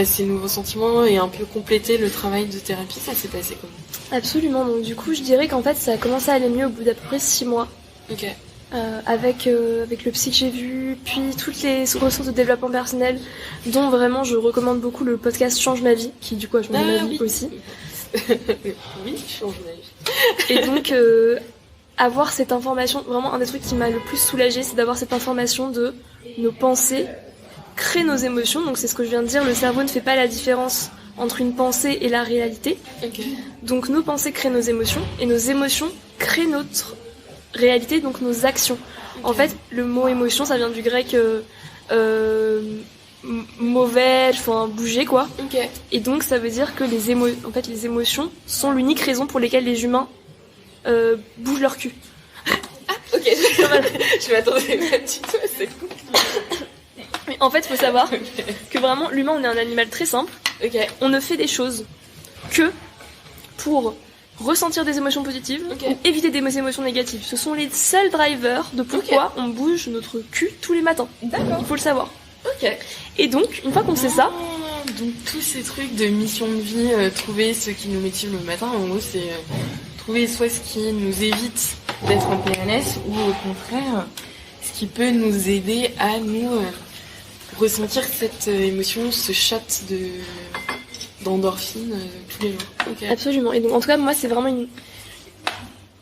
ces nouveaux sentiments et un peu compléter le travail de thérapie? Ça s'est passé comment? Absolument, donc du coup je dirais qu'en fait ça a commencé à aller mieux au bout d'à peu près 6 mois. Ok. Avec le psy que j'ai vu, puis toutes les ressources de développement personnel, dont vraiment je recommande beaucoup le podcast Change ma vie, qui du coup a changé ma vie aussi. Oui, change ma vie. Et donc avoir cette information, vraiment un des trucs qui m'a le plus soulagée, c'est d'avoir cette information de nos pensées créent nos émotions. Donc c'est ce que je viens de dire, le cerveau ne fait pas la différence entre une pensée et la réalité. Okay. Donc nos pensées créent nos émotions, et nos émotions créent notre réalité, donc nos actions. Okay. En fait, le mot émotion, ça vient du grec mauvais, enfin bouger quoi. Okay. Et donc ça veut dire que les émotions sont l'unique raison pour lesquelles les humains bougent leur cul. Ah, ok. Je m'attendais pas du tout à cette coupe. Mais en fait, il faut savoir que vraiment, l'humain, on est un animal très simple. Okay. On ne fait des choses que pour ressentir des émotions positives ou éviter des émotions négatives. Ce sont les seuls drivers de pourquoi on bouge notre cul tous les matins. D'accord. Il faut le savoir. Ok. Et donc, une fois qu'on sait ça... Donc tous ces trucs de mission de vie, trouver ce qui nous motive le matin, en gros, c'est trouver soit ce qui nous évite d'être en PLS ou au contraire, ce qui peut nous aider à nous ressentir cette émotion, ce shot d'endorphine tous les jours. Okay. Absolument. Et donc en tout cas, moi, c'est vraiment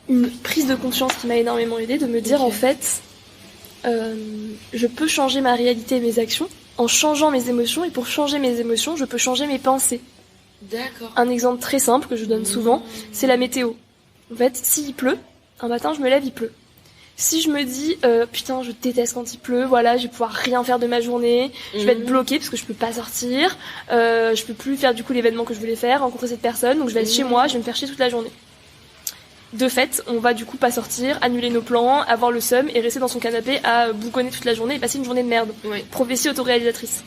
une prise de conscience qui m'a énormément aidée, de me dire en fait, je peux changer ma réalité et mes actions en changeant mes émotions, et pour changer mes émotions, je peux changer mes pensées. D'accord. Un exemple très simple que je donne souvent, c'est la météo. En fait, s'il pleut, un matin je me lève, il pleut. Si je me dis putain, je déteste quand il pleut, voilà, je vais pouvoir rien faire de ma journée, je vais être bloquée parce que je peux pas sortir, je peux plus faire du coup l'événement que je voulais faire, rencontrer cette personne, donc je vais être chez moi, je vais me faire chier toute la journée. De fait, on va du coup pas sortir, annuler nos plans, avoir le seum et rester dans son canapé à bouconner toute la journée et passer une journée de merde. Oui. Prophétie autoréalisatrice.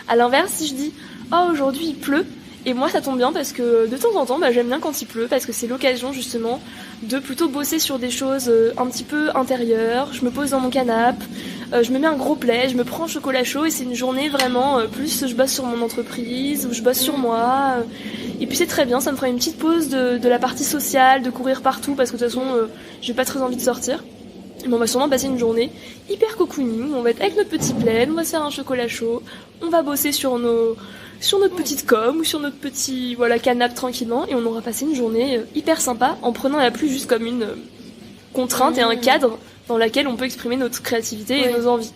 À l'inverse, si je dis oh, aujourd'hui il pleut, et moi ça tombe bien parce que de temps en temps j'aime bien quand il pleut, parce que c'est l'occasion justement de plutôt bosser sur des choses un petit peu intérieures. Je me pose dans mon canapé, je me mets un gros plaid, je me prends un chocolat chaud et c'est une journée vraiment plus je bosse sur mon entreprise ou je bosse sur moi, et puis c'est très bien, ça me fera une petite pause de la partie sociale, de courir partout parce que de toute façon j'ai pas très envie de sortir. Mais on va sûrement passer une journée hyper cocooning, on va être avec notre petit plaid, on va se faire un chocolat chaud, on va bosser sur notre petite com ou sur notre petit canapé tranquillement, et on aura passé une journée hyper sympa en prenant la pluie juste comme une contrainte et un cadre dans laquelle on peut exprimer notre créativité et nos envies.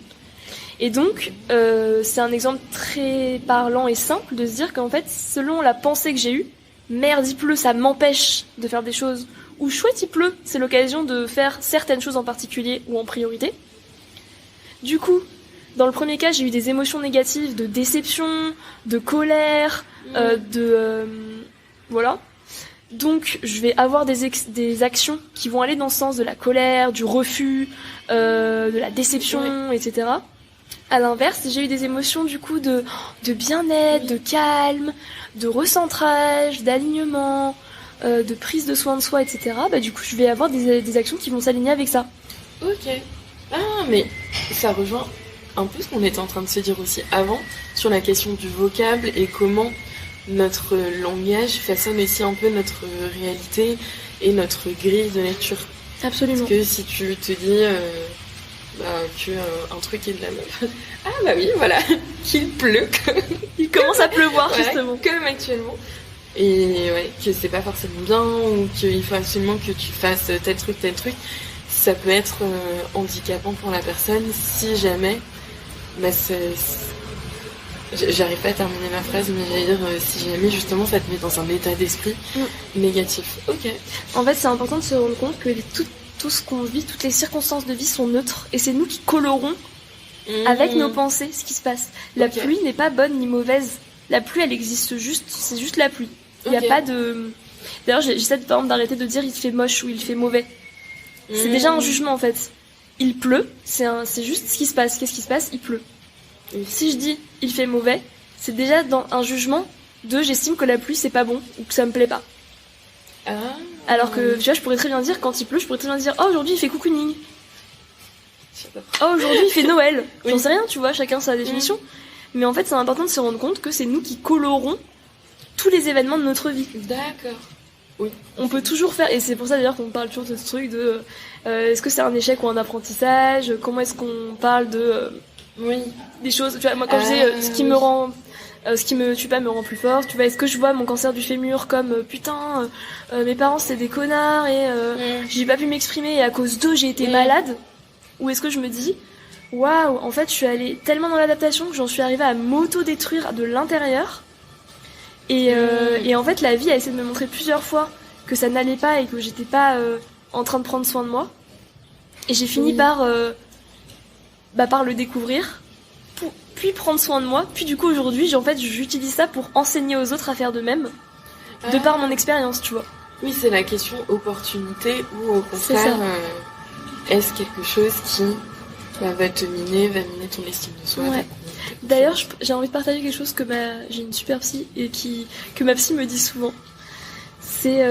Et donc c'est un exemple très parlant et simple de se dire qu'en fait, selon la pensée que j'ai eue, merde il pleut, ça m'empêche de faire des choses, ou chouette il pleut, c'est l'occasion de faire certaines choses en particulier ou en priorité. Du coup, dans le premier cas, j'ai eu des émotions négatives de déception, de colère, voilà. Donc, je vais avoir des actions qui vont aller dans le sens de la colère, du refus, de la déception, etc. À l'inverse, j'ai eu des émotions du coup de bien-être, de calme, de recentrage, d'alignement, de prise de soin de soi, etc. Du coup, je vais avoir des actions qui vont s'aligner avec ça. Ok. Ah, mais ça rejoint un peu ce qu'on était en train de se dire aussi avant sur la question du vocable et comment notre langage façonne aussi un peu notre réalité et notre grille de lecture. Absolument. Parce que si tu te dis que un truc est de la meuf, ah bah oui, voilà, qu'il pleut, il commence à pleuvoir voilà, justement. Comme actuellement. Et ouais, que c'est pas forcément bien ou qu'il faut absolument que tu fasses tel truc. Ça peut être handicapant pour la personne si jamais, j'arrive pas à terminer ma phrase, mais j'allais dire si jamais justement ça te met dans un état d'esprit négatif. Ok. En fait, c'est important de se rendre compte que tout ce qu'on vit, toutes les circonstances de vie sont neutres et c'est nous qui colorons avec nos pensées ce qui se passe. La pluie n'est pas bonne ni mauvaise. La pluie, elle existe juste, c'est juste la pluie. Il n'y a pas de... D'ailleurs, j'essaie par exemple d'arrêter de dire il fait moche ou il fait mauvais. C'est déjà un jugement en fait. Il pleut, c'est juste ce qui se passe. Qu'est-ce qui se passe? Il pleut. Si je dis il fait mauvais, c'est déjà dans un jugement de j'estime que la pluie c'est pas bon ou que ça me plaît pas. Alors que tu vois, je pourrais très bien dire quand il pleut, je pourrais très bien dire oh aujourd'hui il fait cocooning. Oh aujourd'hui il fait Noël. J'en sais rien, tu vois, chacun sa définition. Mais en fait c'est important de se rendre compte que c'est nous qui colorons tous les événements de notre vie. D'accord. Oui. On peut toujours faire, et c'est pour ça d'ailleurs qu'on parle toujours de ce truc de est-ce que c'est un échec ou un apprentissage, comment est-ce qu'on parle de des choses, tu vois, moi quand je dis ce qui me tue pas me rend plus forte, tu vois, est-ce que je vois mon cancer du fémur comme putain mes parents c'était des connards et j'ai pas pu m'exprimer et à cause d'eux j'ai été malade, ou est-ce que je me dis waouh, en fait je suis allée tellement dans l'adaptation que j'en suis arrivée à m'auto-détruire de l'intérieur. Et en fait, la vie a essayé de me montrer plusieurs fois que ça n'allait pas et que j'étais pas en train de prendre soin de moi. Et j'ai fini par le découvrir, puis prendre soin de moi. Puis du coup, aujourd'hui, j'utilise ça pour enseigner aux autres à faire de même, de par mon expérience, tu vois. Oui, c'est la question opportunité ou au contraire, est-ce quelque chose qui va te miner, va miner ton estime de soi. D'ailleurs, j'ai envie de partager quelque chose que j'ai une super psy et que ma psy me dit souvent. C'est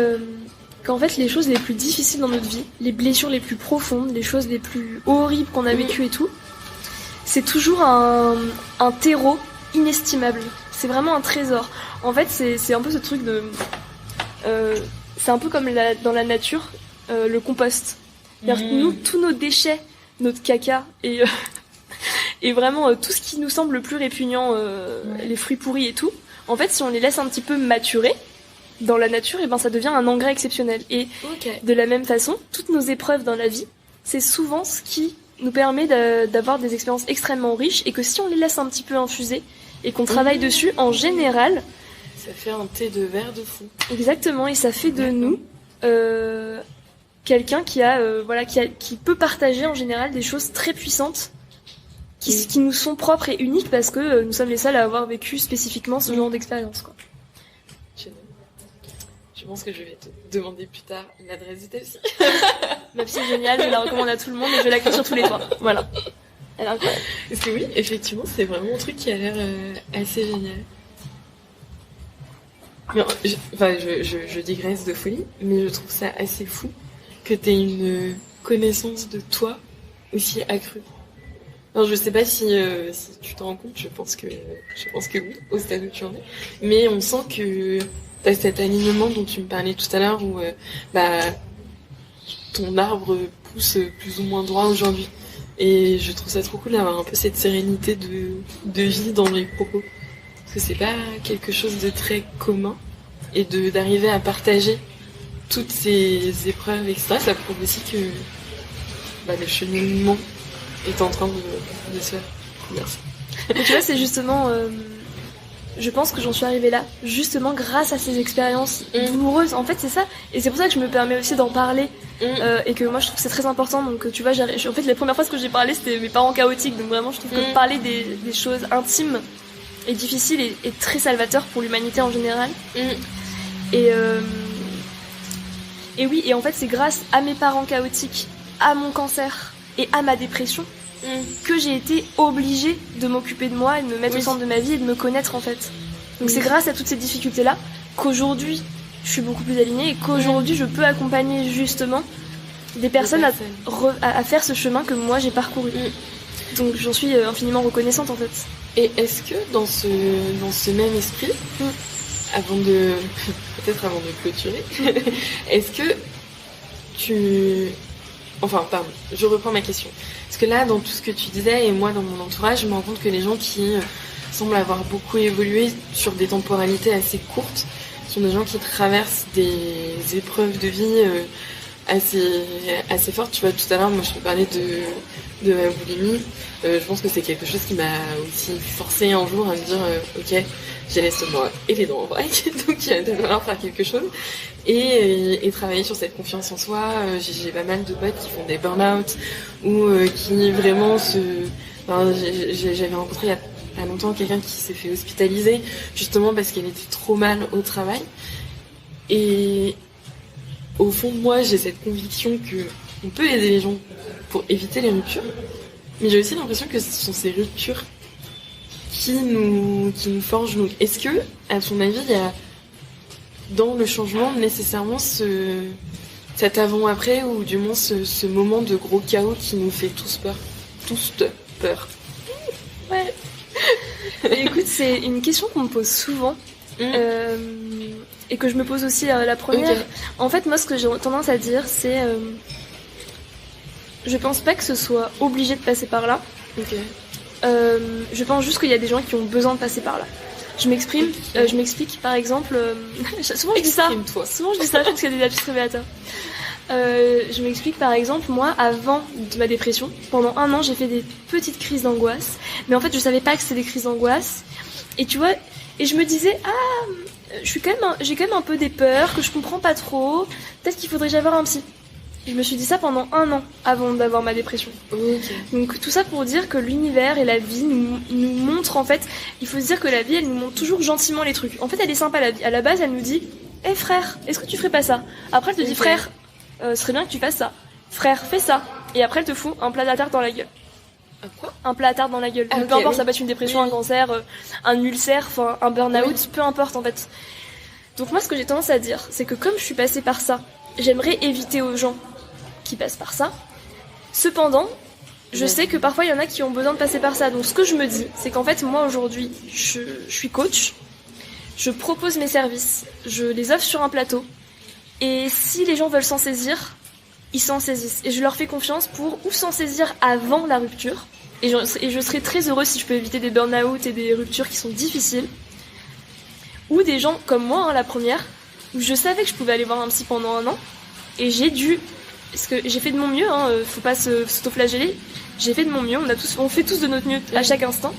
qu'en fait, les choses les plus difficiles dans notre vie, les blessures les plus profondes, les choses les plus horribles qu'on a vécues et tout, c'est toujours un terreau inestimable. C'est vraiment un trésor. En fait, c'est un peu ce truc de... c'est un peu comme dans la nature, le compost. C'est-à-dire que nous, tous nos déchets, notre caca et vraiment tout ce qui nous semble le plus répugnant, les fruits pourris et tout, en fait si on les laisse un petit peu maturer dans la nature, et ben ça devient un engrais exceptionnel. Et de la même façon, toutes nos épreuves dans la vie, c'est souvent ce qui nous permet d'avoir des expériences extrêmement riches, et que si on les laisse un petit peu infuser et qu'on travaille dessus, en général, ça fait un thé de verre de fou. Exactement, et ça fait de nous quelqu'un qui peut partager en général des choses très puissantes qui nous sont propres et uniques parce que nous sommes les seuls à avoir vécu spécifiquement ce genre d'expérience, quoi. Je pense que je vais te demander plus tard l'adresse de ta psy. Ma psy est géniale, je la recommande à tout le monde et je la clique sur tous les toits. Voilà. Elle est incroyable. Parce que oui, effectivement, c'est vraiment un truc qui a l'air assez génial. Mais, je digresse de folie, mais je trouve ça assez fou que t'aies une connaissance de toi aussi accrue. Alors, je sais pas si tu t'en rends compte, je pense que oui, au stade où tu en es. Mais on sent que t'as cet alignement dont tu me parlais tout à l'heure où ton arbre pousse plus ou moins droit aujourd'hui. Et je trouve ça trop cool d'avoir un peu cette sérénité de vie dans les propos. Parce que c'est pas quelque chose de très commun. Et d'arriver à partager toutes ces épreuves, etc. Ça prouve aussi que le cheminement est en train de se faire. Merci. Et tu vois, c'est justement... je pense que j'en suis arrivée là, justement grâce à ces expériences douloureuses. En fait, c'est ça. Et c'est pour ça que je me permets aussi d'en parler. Et que moi, je trouve que c'est très important. Donc, tu vois, en fait, les premières fois que j'ai parlé, c'était mes parents chaotiques. Donc, vraiment, je trouve que parler des choses intimes et difficiles est très salvateur pour l'humanité en général. Et oui, et en fait, c'est grâce à mes parents chaotiques, à mon cancer et à ma dépression que j'ai été obligée de m'occuper de moi et de me mettre au centre de ma vie et de me connaître, en fait. Donc c'est grâce à toutes ces difficultés-là qu'aujourd'hui, je suis beaucoup plus alignée et qu'aujourd'hui, je peux accompagner justement des personnes à faire ce chemin que moi, j'ai parcouru. Donc j'en suis infiniment reconnaissante en fait. Et est-ce que dans ce même esprit, avant de clôturer, est-ce que pardon, je reprends ma question. Parce que là, dans tout ce que tu disais, et moi dans mon entourage, je me rends compte que les gens qui semblent avoir beaucoup évolué sur des temporalités assez courtes sont des gens qui traversent des épreuves de vie assez fortes. Tu vois, tout à l'heure, moi je te parlais de ma boulimie. Je pense que c'est quelque chose qui m'a aussi forcé un jour à me dire ok, j'ai l'estomac et les dents en vrac, donc il va falloir faire quelque chose et travailler sur cette confiance en soi. J'ai pas mal de potes qui font des burn-out ou qui vraiment j'avais rencontré il y a pas longtemps quelqu'un qui s'est fait hospitaliser justement parce qu'elle était trop mal au travail. Et au fond, moi, j'ai cette conviction que on peut aider les gens pour éviter les ruptures, mais j'ai aussi l'impression que ce sont ces ruptures qui nous forgent. Donc, est-ce que, à ton avis, il y a dans le changement nécessairement cet avant-après ou du moins ce moment de gros chaos qui nous fait tous peur. Ouais. Écoute, c'est une question qu'on me pose souvent. Et que je me pose aussi la première. Okay. En fait, moi, ce que j'ai tendance à dire, c'est... je pense pas que ce soit obligé de passer par là. Okay. Je pense juste qu'il y a des gens qui ont besoin de passer par là. Je m'exprime, okay. Je m'explique, par exemple... souvent je dis ça, je pense qu'il y a des lapsus révélateurs. Je m'explique, par exemple, moi, avant de ma dépression, pendant 1 an, j'ai fait des petites crises d'angoisse. Mais en fait, je savais pas que c'était des crises d'angoisse. Et tu vois, et je me disais, j'ai quand même un peu des peurs que je comprends pas trop. Peut-être qu'il faudrait que j'aille voir un psy. Je me suis dit ça pendant 1 an avant d'avoir ma dépression. Okay. Donc tout ça pour dire que l'univers et la vie nous montrent, en fait, il faut se dire que la vie, elle nous montre toujours gentiment les trucs. En fait, elle est sympa, la vie. À la base, elle nous dit, hé frère, est-ce que tu ferais pas ça? Après, elle te dit, frère, ce serait bien que tu fasses ça. Frère, fais ça. Et après, elle te fout un plat à tarte dans la gueule. Quoi? Un plat à tarte dans la gueule. Peu importe, ça peut être une dépression, un cancer, un ulcère, enfin un burn-out, peu importe en fait. Donc moi, ce que j'ai tendance à dire, c'est que comme je suis passée par ça, j'aimerais éviter aux gens qui passent par ça. Cependant, je sais que parfois il y en a qui ont besoin de passer par ça. Donc ce que je me dis, c'est qu'en fait moi aujourd'hui, je suis coach, je propose mes services, je les offre sur un plateau, et si les gens veulent s'en saisir, ils s'en saisissent. Et je leur fais confiance pour ou s'en saisir avant la rupture. Et je serais très heureuse si je peux éviter des burn-out et des ruptures qui sont difficiles. Ou des gens comme moi, la première, où je savais que je pouvais aller voir un psy pendant 1 an. Et parce que j'ai fait de mon mieux, faut pas s'autoflageller. J'ai fait de mon mieux, on fait tous de notre mieux à chaque instant.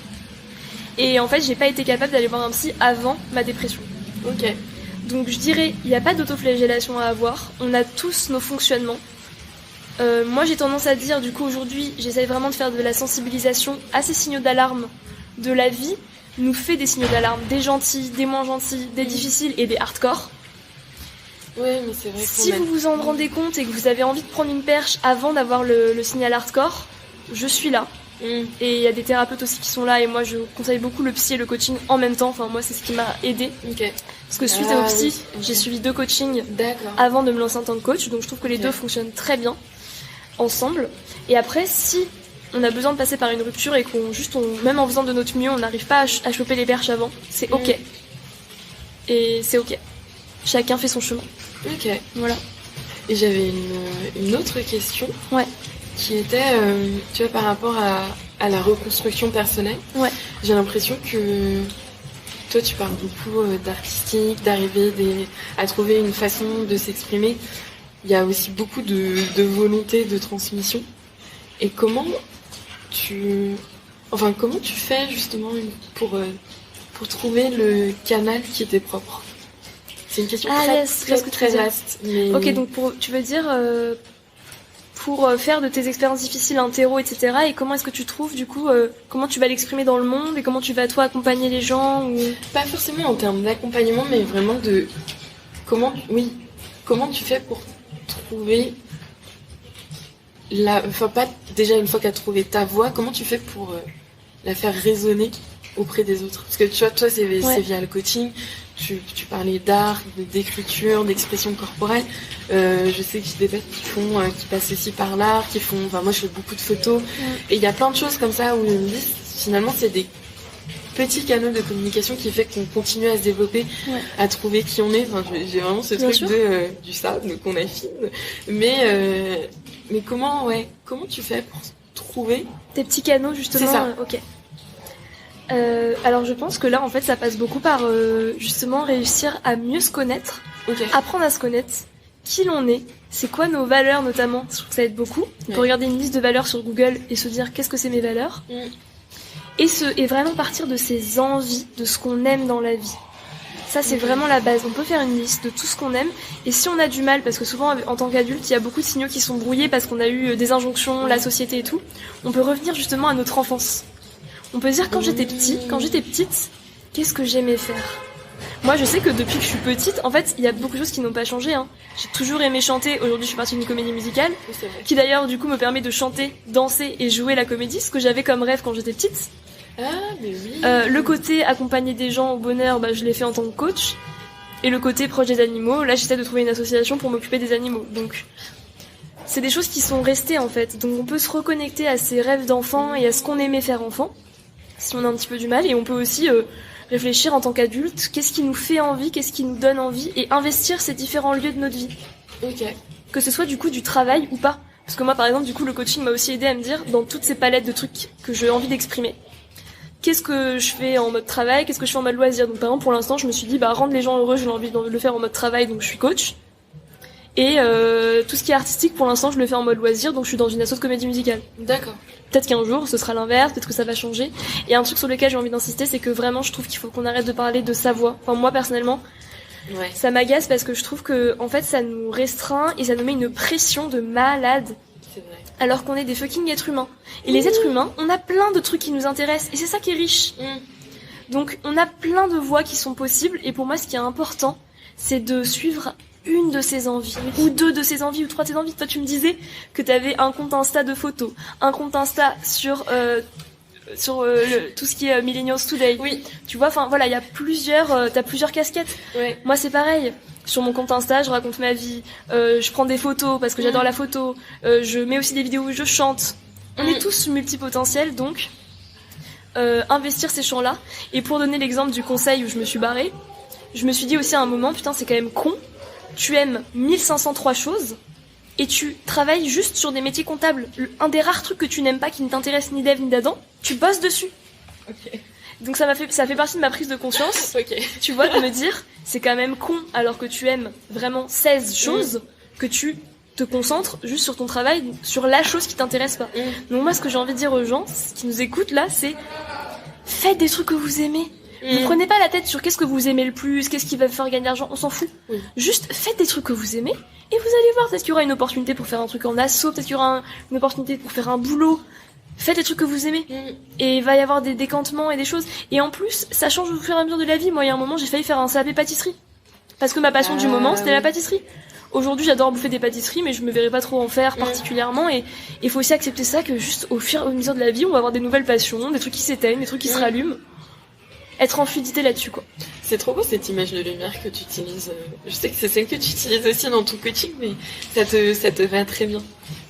Et en fait, j'ai pas été capable d'aller voir un psy avant ma dépression. Ok. Donc je dirais, il n'y a pas d'autoflagellation à avoir. On a tous nos fonctionnements. Moi j'ai tendance à dire, du coup aujourd'hui j'essaye vraiment de faire de la sensibilisation à ces signaux d'alarme de la vie, nous fait des signaux d'alarme, des gentils, des moins gentils, des difficiles et des hardcore. Ouais, mais c'est vrai. Si vous vous en rendez compte et que vous avez envie de prendre une perche avant d'avoir le signal hardcore, je suis là. Et il y a des thérapeutes aussi qui sont là, et moi je conseille beaucoup le psy et le coaching en même temps. Enfin moi c'est ce qui m'a aidé. Okay. Parce que suite au psy, j'ai suivi 2 coachings avant de me lancer en tant que coach, donc je trouve que les 2 fonctionnent très bien ensemble. Et après, si on a besoin de passer par une rupture et même en faisant de notre mieux, on n'arrive pas à choper les perches avant, c'est ok. Et c'est ok. Chacun fait son chemin. Ok. Voilà. Et j'avais une autre question. Ouais. Qui était, tu vois, par rapport à la reconstruction personnelle. Ouais. J'ai l'impression que toi, tu parles beaucoup d'artistique, d'arriver à trouver une façon de s'exprimer. Il y a aussi beaucoup de volonté de transmission. Et comment tu fais justement pour trouver le canal qui était propre? C'est une question très vaste. Mais... Ok, donc tu veux dire pour faire de tes expériences difficiles un terreau, etc. Et comment est-ce que tu trouves du coup comment tu vas l'exprimer dans le monde et comment tu vas toi accompagner les gens ou... Pas forcément en termes d'accompagnement, mais vraiment de comment tu fais pour trouver pas déjà une fois que tu as trouvé ta voix, comment tu fais pour la faire résonner auprès des autres? Parce que tu vois, toi c'est via le coaching, tu parlais d'art, d'écriture, d'expression corporelle. Je sais que j'ai des potes qui passent aussi par l'art, moi je fais beaucoup de photos. Et il y a plein de choses comme ça où ils me disent, finalement, c'est des petits canaux de communication qui fait qu'on continue à se développer, à trouver qui on est. Enfin, j'ai vraiment ce truc du sable qu'on affine. Mais comment tu fais pour trouver tes petits canaux, justement? C'est ça. Ok. Alors je pense que là en fait ça passe beaucoup par justement réussir à mieux se connaître, apprendre à se connaître, qui l'on est, c'est quoi nos valeurs notamment, je trouve que ça aide beaucoup. On peut regarder une liste de valeurs sur Google et se dire qu'est-ce que c'est mes valeurs, et vraiment partir de ses envies, de ce qu'on aime dans la vie. Ça c'est vraiment la base, on peut faire une liste de tout ce qu'on aime, et si on a du mal, parce que souvent en tant qu'adulte il y a beaucoup de signaux qui sont brouillés parce qu'on a eu des injonctions, la société et tout, on peut revenir justement à notre enfance. On peut dire quand j'étais petite, qu'est-ce que j'aimais faire? Moi, je sais que depuis que je suis petite, en fait, il y a beaucoup de choses qui n'ont pas changé. J'ai toujours aimé chanter. Aujourd'hui, je suis partie d'une comédie musicale, qui d'ailleurs, du coup, me permet de chanter, danser et jouer la comédie, ce que j'avais comme rêve quand j'étais petite. Ah, mais oui. Le côté accompagner des gens au bonheur, je l'ai fait en tant que coach. Et le côté proche des animaux, là, j'essaie de trouver une association pour m'occuper des animaux. Donc, c'est des choses qui sont restées, en fait. Donc, on peut se reconnecter à ses rêves d'enfant et à ce qu'on aimait faire enfant, si on a un petit peu du mal, et on peut aussi réfléchir en tant qu'adulte, qu'est-ce qui nous fait envie, qu'est-ce qui nous donne envie, et investir ces différents lieux de notre vie. Que ce soit du coup du travail ou pas. Parce que moi par exemple, du coup le coaching m'a aussi aidé à me dire, dans toutes ces palettes de trucs que j'ai envie d'exprimer, qu'est-ce que je fais en mode travail, qu'est-ce que je fais en mode loisir. Donc par exemple pour l'instant je me suis dit, rendre les gens heureux, j'ai envie de le faire en mode travail, donc je suis coach. Et tout ce qui est artistique pour l'instant je le fais en mode loisir, donc je suis dans une asso de comédie musicale. D'accord. Peut-être qu'un jour ce sera l'inverse, peut-être que ça va changer. Et un truc sur lequel j'ai envie d'insister, c'est que vraiment je trouve qu'il faut qu'on arrête de parler de sa voix. Enfin moi personnellement, ça m'agace parce que je trouve que en fait ça nous restreint et ça nous met une pression de malade. C'est vrai. Alors qu'on est des fucking êtres humains. Et les êtres humains, on a plein de trucs qui nous intéressent et c'est ça qui est riche. Donc on a plein de voix qui sont possibles et pour moi ce qui est important, c'est de suivre une de ses envies, ou deux de ses envies, ou trois de ses envies. Toi, tu me disais que t'avais un compte Insta de photos, un compte Insta sur tout ce qui est Millennials Today. Oui. Tu vois, enfin voilà, il y a t'as plusieurs casquettes. Ouais. Moi, c'est pareil. Sur mon compte Insta, je raconte ma vie, je prends des photos parce que j'adore la photo, je mets aussi des vidéos où je chante. On est tous multipotentiels, donc investir ces champs-là. Et pour donner l'exemple du conseil où je me suis barrée, je me suis dit aussi à un moment, putain, c'est quand même con. Tu aimes 1503 choses et tu travailles juste sur des métiers comptables. Un des rares trucs que tu n'aimes pas, qui ne t'intéresse ni d'Ève ni d'Adam, tu bosses dessus. Donc ça fait partie de ma prise de conscience. Tu vois, de me dire, c'est quand même con alors que tu aimes vraiment 16 choses que tu te concentres juste sur ton travail, sur la chose qui t'intéresse pas. Donc moi, ce que j'ai envie de dire aux gens qui nous écoutent là, c'est faites des trucs que vous aimez. Vous prenez pas la tête sur qu'est-ce que vous aimez le plus, qu'est-ce qui va vous faire gagner de l'argent, on s'en fout. Juste faites des trucs que vous aimez et vous allez voir, peut-être qu'il y aura une opportunité pour faire un truc en asso, peut-être qu'il y aura une opportunité pour faire un boulot. Faites des trucs que vous aimez et il va y avoir des décantements et des choses. Et en plus, ça change au fur et à mesure de la vie. Moi, il y a un moment, j'ai failli faire un CAP pâtisserie parce que ma passion du moment, c'était la pâtisserie. Aujourd'hui, j'adore bouffer des pâtisseries, mais je me verrais pas trop en faire particulièrement. Et il faut aussi accepter ça, que juste au fur et à mesure de la vie, on va avoir des nouvelles passions, des trucs qui s'éteignent, des trucs qui se rallument. Être en fluidité là-dessus, quoi. C'est trop beau cette image de lumière que tu utilises. Je sais que c'est celle que tu utilises aussi dans ton coaching, mais ça te va très bien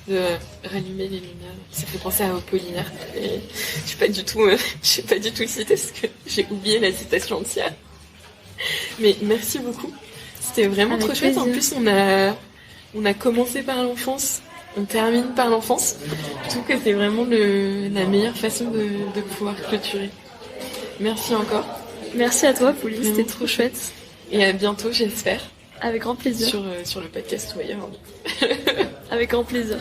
de rallumer les lumières. Ça fait penser à Apollinaire. Et je sais pas du tout citer parce que j'ai oublié la citation entière. Mais merci beaucoup. C'était vraiment trop chouette. En plus, on a commencé par l'enfance, on termine par l'enfance. Je trouve que c'est vraiment la meilleure façon de pouvoir clôturer. Merci encore. Merci à toi, Pauline, c'était trop chouette. Et à bientôt, j'espère. Avec grand plaisir. Sur le podcast ou ailleurs. Avec grand plaisir.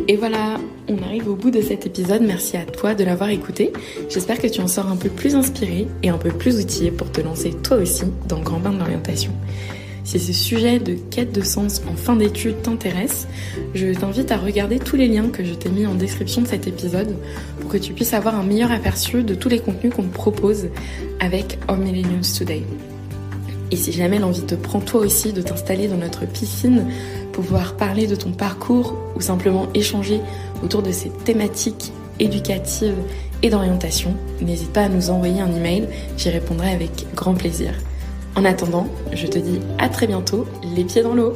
Et voilà, on arrive au bout de cet épisode. Merci à toi de l'avoir écouté. J'espère que tu en sors un peu plus inspiré et un peu plus outillé pour te lancer toi aussi dans le grand bain de l'orientation. Si ce sujet de quête de sens en fin d'études t'intéresse, je t'invite à regarder tous les liens que je t'ai mis en description de cet épisode pour que tu puisses avoir un meilleur aperçu de tous les contenus qu'on te propose avec Our Millennials Today. Et si jamais l'envie te prend toi aussi de t'installer dans notre piscine pour pouvoir parler de ton parcours ou simplement échanger autour de ces thématiques éducative et d'orientation, n'hésite pas à nous envoyer un email, j'y répondrai avec grand plaisir. En attendant, je te dis à très bientôt, les pieds dans l'eau.